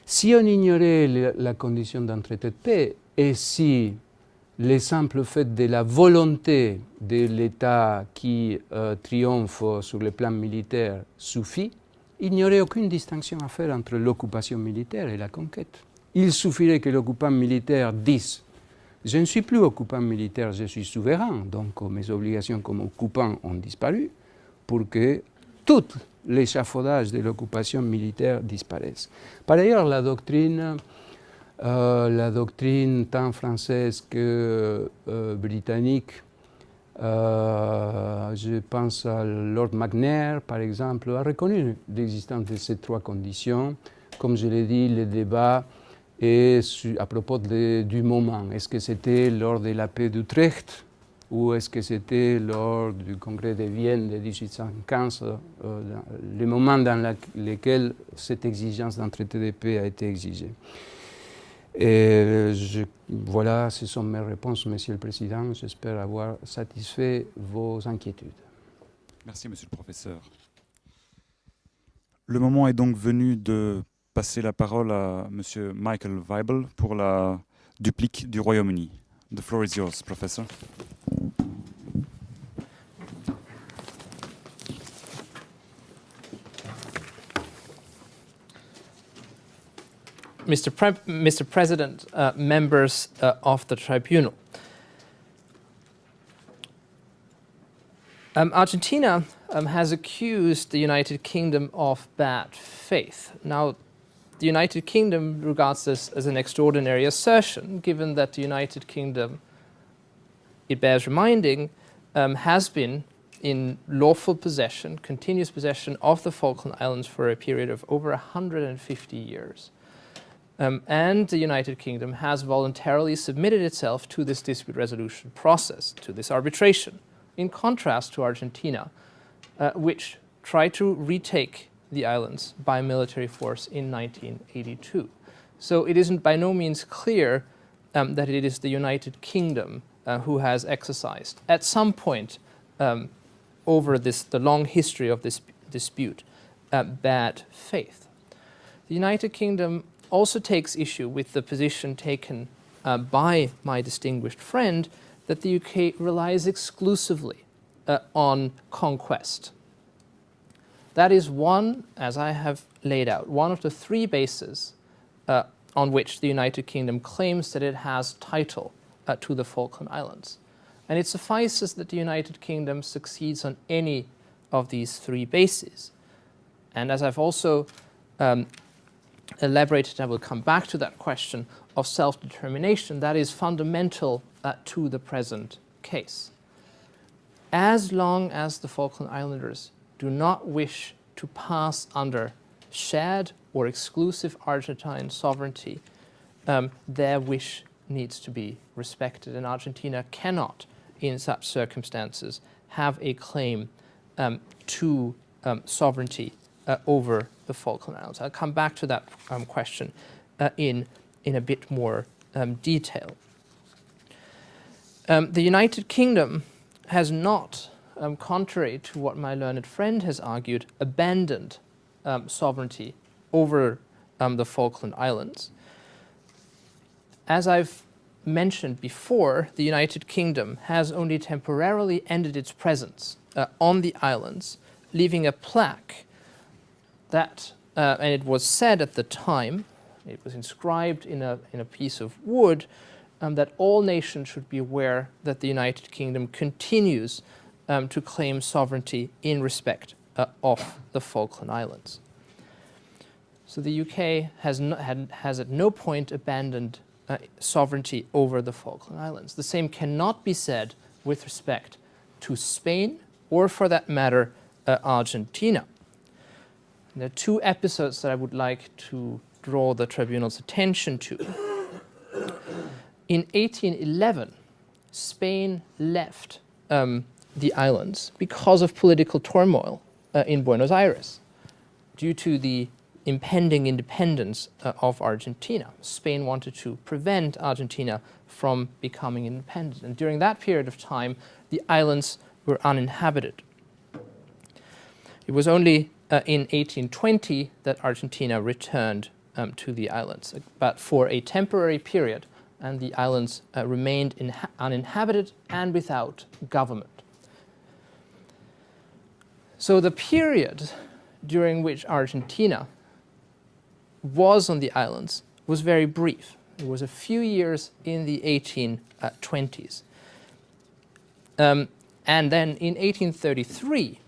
Si on ignorait la condition d'un traité de paix, et si le simple fait de la volonté de l'État qui triomphe sur le plan militaire suffit, il n'y aurait aucune distinction à faire entre l'occupation militaire et la conquête. Il suffirait que l'occupant militaire dise « Je ne suis plus occupant militaire, je suis souverain, donc mes obligations comme occupant ont disparu » pour que tout l'échafaudage de l'occupation militaire disparaisse. Par ailleurs, la doctrine tant française que britannique, je pense à Lord McNair, par exemple, a reconnu l'existence de ces trois conditions. Comme je l'ai dit, le débat est à propos du moment. Est-ce que c'était lors de la paix d'Utrecht ou est-ce que c'était lors du congrès de Vienne de 1815, le moment dans lequel cette exigence d'un traité de paix a été exigée? Et voilà, ce sont mes réponses, Monsieur le Président. J'espère avoir satisfait vos inquiétudes. Merci, Monsieur le Professeur. Le moment est donc venu de passer la parole à Monsieur Michael Weibel pour la duplique du Royaume-Uni. The floor is yours, Professor. Mr. President, members of the tribunal. Argentina has accused the United Kingdom of bad faith. Now, the United Kingdom regards this as an extraordinary assertion, given that the United Kingdom, it bears reminding, has been in lawful possession, continuous possession of the Falkland Islands for a period of over 150 years. And the United Kingdom has voluntarily submitted itself to this dispute resolution process, to this arbitration, in contrast to Argentina, which tried to retake the islands by military force in 1982. So it isn't by no means clear that it is the United Kingdom who has exercised, at some point over the long history of this dispute, bad faith. The United Kingdom also takes issue with the position taken by my distinguished friend that the UK relies exclusively on conquest. That is one, as I have laid out, one of the three bases on which the United Kingdom claims that it has title to the Falkland Islands. And it suffices that the United Kingdom succeeds on any of these three bases. And as I've also elaborated, I will come back to that question of self-determination, that is fundamental to the present case. As long as the Falkland Islanders do not wish to pass under shared or exclusive Argentine sovereignty, their wish needs to be respected, and Argentina cannot, in such circumstances, have a claim to sovereignty over the Falkland Islands. I'll come back to that question in a bit more detail. The United Kingdom has not, contrary to what my learned friend has argued, abandoned sovereignty over the Falkland Islands. As I've mentioned before, the United Kingdom has only temporarily ended its presence on the islands, leaving a plaque that, and it was said at the time, it was inscribed in a piece of wood, that all nations should be aware that the United Kingdom continues to claim sovereignty in respect of the Falkland Islands. So the UK has at no point abandoned sovereignty over the Falkland Islands. The same cannot be said with respect to Spain or, for that matter, Argentina. There are two episodes that I would like to draw the tribunal's attention to. In 1811, Spain left the islands because of political turmoil in Buenos Aires due to the impending independence of Argentina. Spain wanted to prevent Argentina from becoming independent, and during that period of time, the islands were uninhabited. It was only in 1820 that Argentina returned to the islands, but for a temporary period, and the islands remained uninhabited and without government. So the period during which Argentina was on the islands was very brief. It was a few years in the 1820s. And then in 1833,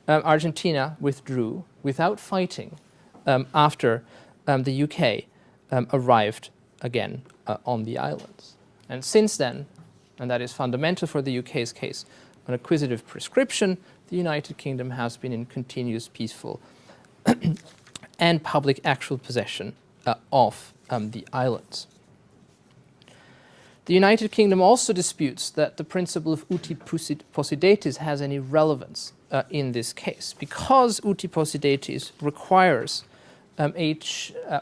Argentina withdrew without fighting after the UK arrived again on the islands. And since then, and that is fundamental for the UK's case, on acquisitive prescription, the United Kingdom has been in continuous peaceful and public actual possession of the islands. The United Kingdom also disputes that the principle of uti possidetis has any relevance in this case, because uti possidetis requires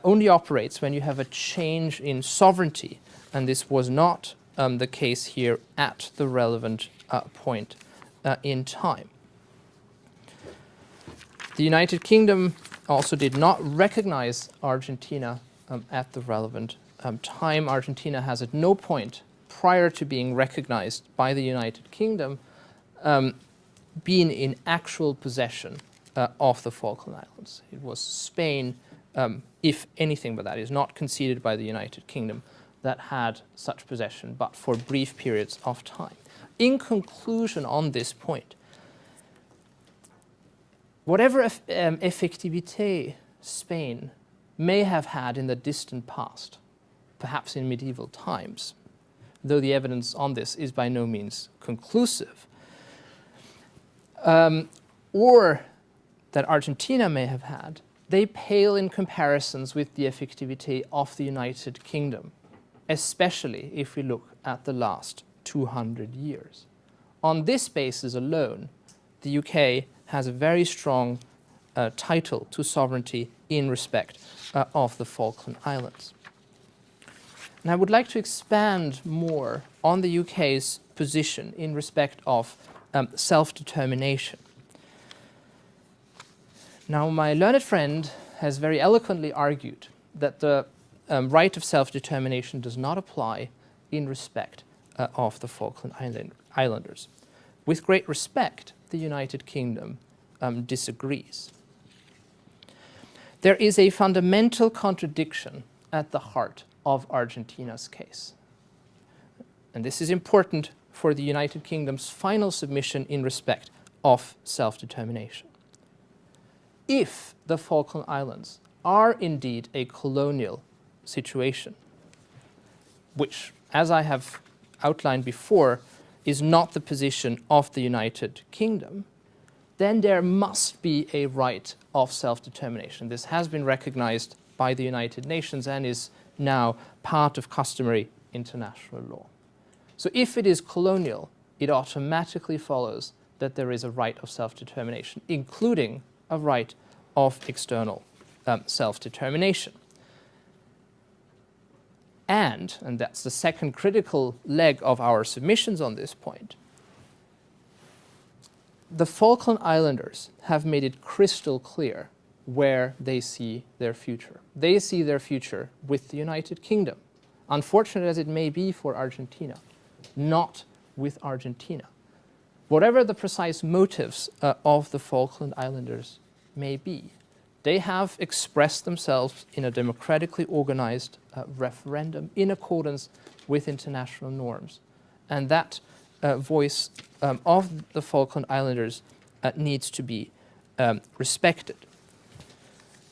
only operates when you have a change in sovereignty, and this was not the case here at the relevant point in time. The United Kingdom also did not recognize Argentina at the relevant time. Argentina has at no point prior to being recognized by the United Kingdom been in actual possession of the Falkland Islands. It was Spain, if anything, but that is not conceded by the United Kingdom, that had such possession, but for brief periods of time. In conclusion on this point, whatever effectivité Spain may have had in the distant past, perhaps in medieval times, though the evidence on this is by no means conclusive, or that Argentina may have had, they pale in comparisons with the effectivité of the United Kingdom, especially if we look at the last 200 years. On this basis alone, the UK has a very strong title to sovereignty in respect of the Falkland Islands. And I would like to expand more on the UK's position in respect of self-determination. Now, my learned friend has very eloquently argued that the right of self-determination does not apply in respect of the Falkland Islanders. With great respect, the United Kingdom disagrees. There is a fundamental contradiction at the heart of Argentina's case. And this is important for the United Kingdom's final submission in respect of self-determination. If the Falkland Islands are indeed a colonial situation, which, as I have outlined before, is not the position of the United Kingdom, then there must be a right of self-determination. This has been recognized by the United Nations and is now part of customary international law. So if it is colonial, it automatically follows that there is a right of self-determination, including a right of external self-determination. And that's the second critical leg of our submissions on this point, the Falkland Islanders have made it crystal clear where they see their future. They see their future with the United Kingdom, unfortunate as it may be for Argentina, not with Argentina. Whatever the precise motives of the Falkland Islanders may be, they have expressed themselves in a democratically organized referendum in accordance with international norms. And that voice of the Falkland Islanders needs to be respected.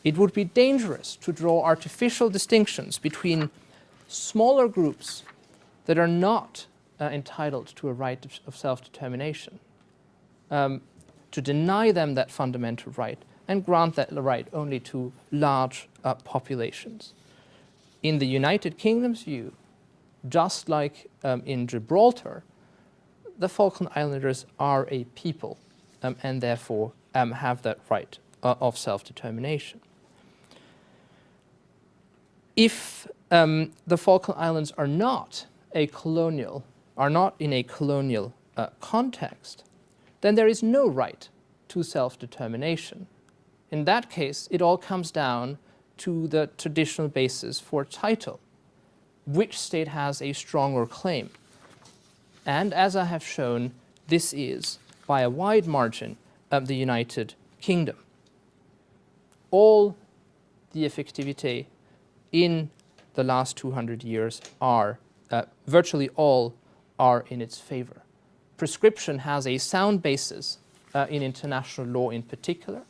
It would be dangerous to draw artificial distinctions between smaller groups that are not entitled to a right of self-determination, to deny them that fundamental right and grant that right only to large populations. In the United Kingdom's view, just like in Gibraltar, the Falkland Islanders are a people and therefore have that right of self-determination. If the Falkland Islands are not in a colonial context, then there is no right to self-determination. In that case, it all comes down to the traditional basis for title. Which state has a stronger claim? And as I have shown, this is, by a wide margin, the United Kingdom. All the effectivité in the last 200 years are, virtually all, are in its favor. Prescription has a sound basis in international law in particular.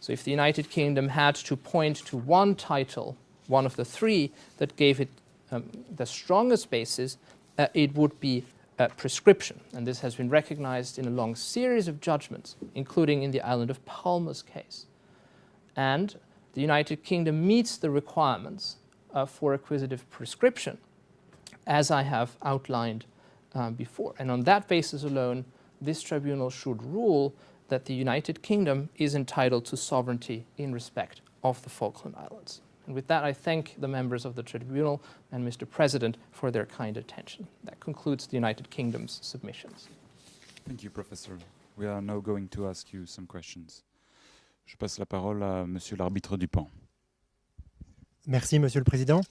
So if the United Kingdom had to point to one title, one of the three that gave it the strongest basis, it would be prescription. And this has been recognized in a long series of judgments, including in the Island of Palma's case. And the United Kingdom meets the requirements for acquisitive prescription, as I have outlined before. And on that basis alone, this tribunal should rule that the United Kingdom is entitled to sovereignty in respect of the Falkland Islands. And with that, I thank the members of the tribunal and Mr. President for their kind attention. That concludes the United Kingdom's submissions. Thank you, Professor. We are now going to ask you some questions. Je passe la parole à Monsieur l'arbitre Dupont. Merci, Monsieur le Président.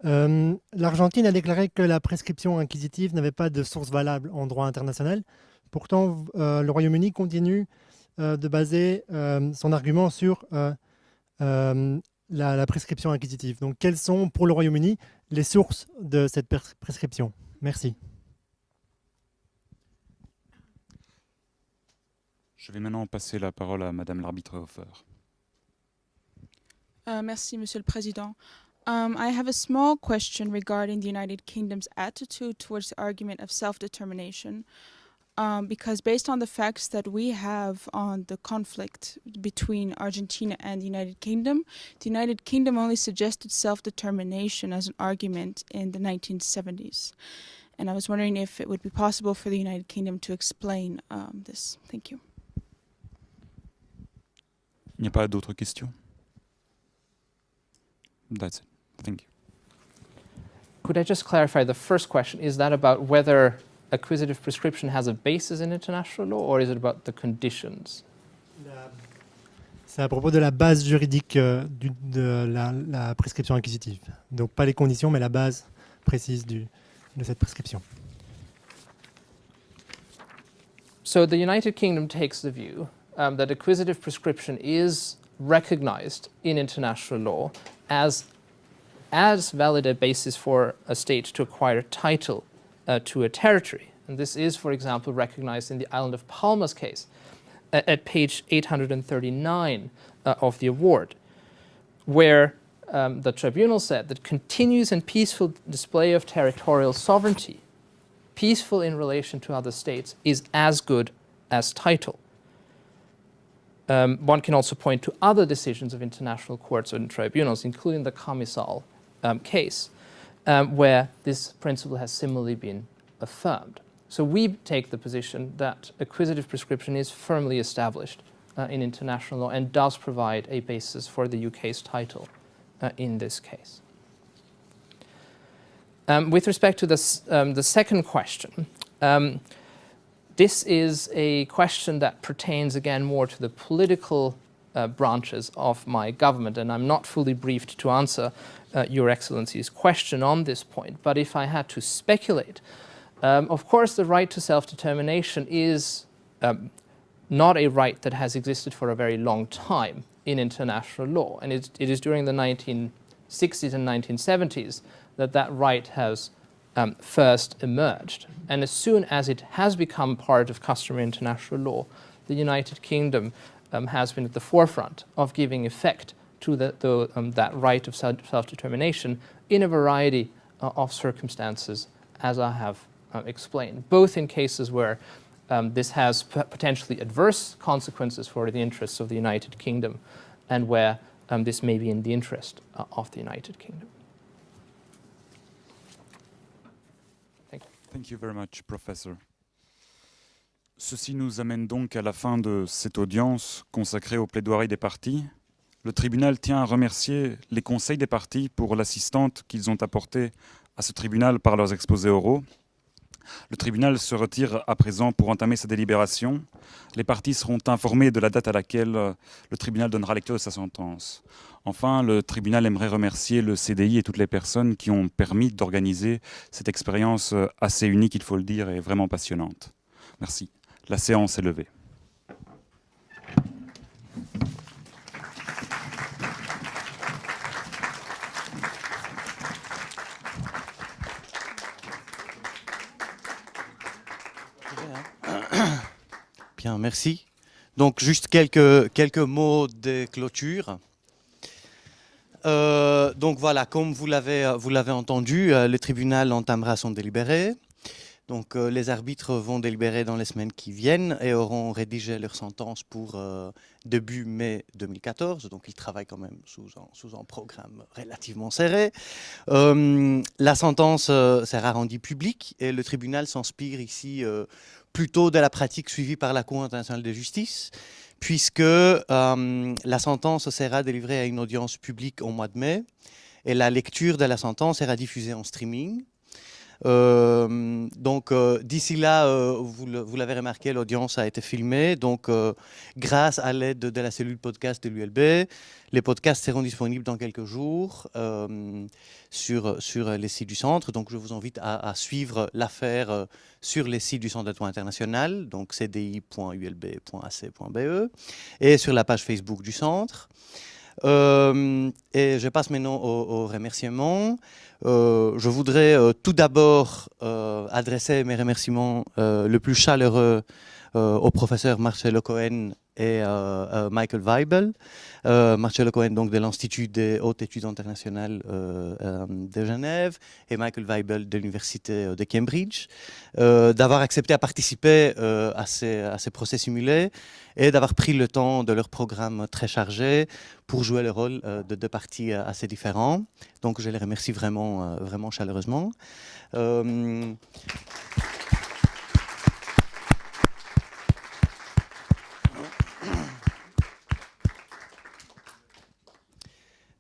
L'Argentine a déclaré que la prescription inquisitive n'avait pas de source valable en droit international. Pourtant, le Royaume-Uni continue de baser son argument sur la prescription inquisitive. Donc, quelles sont, pour le Royaume-Uni, les sources de cette prescription? Merci. Je vais maintenant passer la parole à Madame l'arbitre Hofer. Merci, Monsieur le Président. I have a small question regarding the United Kingdom's attitude towards the argument of self-determination. Because based on the facts that we have on the conflict between Argentina and the United Kingdom only suggested self-determination as an argument in the 1970s. And I was wondering if it would be possible for the United Kingdom to explain this. Thank you. Il n'y a pas d'autres questions? That's it. Thank you. Could I just clarify the first question? Is that about whether acquisitive prescription has a basis in international law, or is it about the conditions? C'est à propos de la base juridique de la prescription inquisitive. Donc pas les conditions, mais la base précise de cette prescription. So the United Kingdom takes the view that acquisitive prescription is recognized in international law as valid a basis for a state to acquire a title to a territory. And this is, for example, recognized in the Island of Palma's case at page 839 of the award, where the tribunal said that continuous and peaceful display of territorial sovereignty, peaceful in relation to other states, is as good as title. One can also point to other decisions of international courts and tribunals, including the Camisal case, where this principle has similarly been affirmed. So we take the position that acquisitive prescription is firmly established in international law and does provide a basis for the UK's title in this case. With respect to this, the second question, this is a question that pertains again more to the political branches of my government, and I'm not fully briefed to answer Your Excellency's question on this point. But if I had to speculate, of course the right to self-determination is not a right that has existed for a very long time in international law, and it is during the 1960s and 1970s that that right has first emerged. And as soon as it has become part of customary international law, the United Kingdom has been at the forefront of giving effect to that right of self-determination in a variety of circumstances, as I have explained, both in cases where this has potentially adverse consequences for the interests of the United Kingdom and where this may be in the interest of the United Kingdom. Thank you very much, Professor. Ceci nous amène donc à la fin de cette audience consacrée aux plaidoiries des parties. Le tribunal tient à remercier les conseils des parties pour l'assistance qu'ils ont apportée à ce tribunal par leurs exposés oraux. Le tribunal se retire à présent pour entamer sa délibération. Les parties seront informées de la date à laquelle le tribunal donnera lecture de sa sentence. Enfin, le tribunal aimerait remercier le CDI et toutes les personnes qui ont permis d'organiser cette expérience assez unique, il faut le dire, et vraiment passionnante. Merci. La séance est levée. Bien, merci. Donc, juste quelques mots de clôture. Donc voilà, comme vous l'avez entendu, le tribunal entamera son délibéré. Donc les arbitres vont délibérer dans les semaines qui viennent et auront rédigé leur sentence pour début mai 2014. Donc ils travaillent quand même sous un programme relativement serré. La sentence sera rendue publique et le tribunal s'inspire ici plutôt de la pratique suivie par la Cour internationale de justice, puisque la sentence sera délivrée à une audience publique au mois de mai et la lecture de la sentence sera diffusée en streaming. Donc d'ici là, vous l'avez remarqué, l'audience a été filmée. Donc grâce à l'aide de la cellule podcast de l'ULB, les podcasts seront disponibles dans quelques jours sur les sites du centre. Donc je vous invite à suivre l'affaire sur les sites du Centre de droit international, donc cdi.ulb.ac.be, et sur la page Facebook du centre. Et je passe maintenant aux remerciements. Je voudrais tout d'abord adresser mes remerciements le plus chaleureux au professeur Marcello Cohen et Michael Weibel. Marcello Cohen donc de l'Institut des hautes études internationales de Genève et Michael Weibel de l'Université de Cambridge, d'avoir accepté à participer à ces procès simulés et d'avoir pris le temps de leur programme très chargé pour jouer le rôle de deux parties assez différents. Donc je les remercie vraiment, vraiment chaleureusement.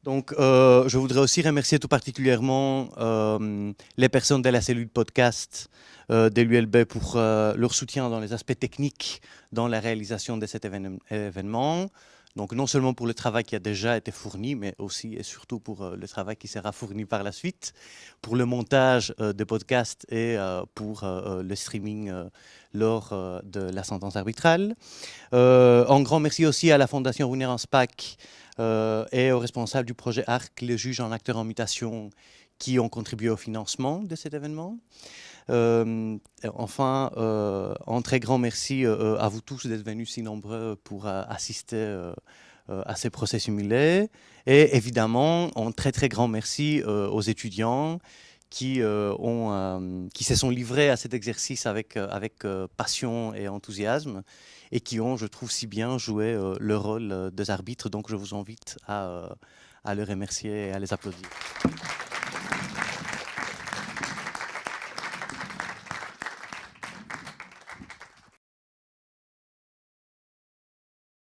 Donc, je voudrais aussi remercier tout particulièrement les personnes de la cellule podcast de l'ULB pour leur soutien dans les aspects techniques dans la réalisation de cet événement. Donc, non seulement pour le travail qui a déjà été fourni, mais aussi et surtout pour le travail qui sera fourni par la suite, pour le montage des podcasts et pour le streaming lors de la sentence arbitrale. Un grand merci aussi à la Fondation Renaissance PAC et aux responsables du projet ARC, les juges en acteurs en mutation qui ont contribué au financement de cet événement. Enfin, un très grand merci à vous tous d'être venus si nombreux pour assister à ces procès simulés. Et évidemment, un très très grand merci aux étudiants qui se sont livrés à cet exercice avec passion et enthousiasme, et qui ont, je trouve, si bien joué le rôle des arbitres. Donc je vous invite à les remercier et à les applaudir.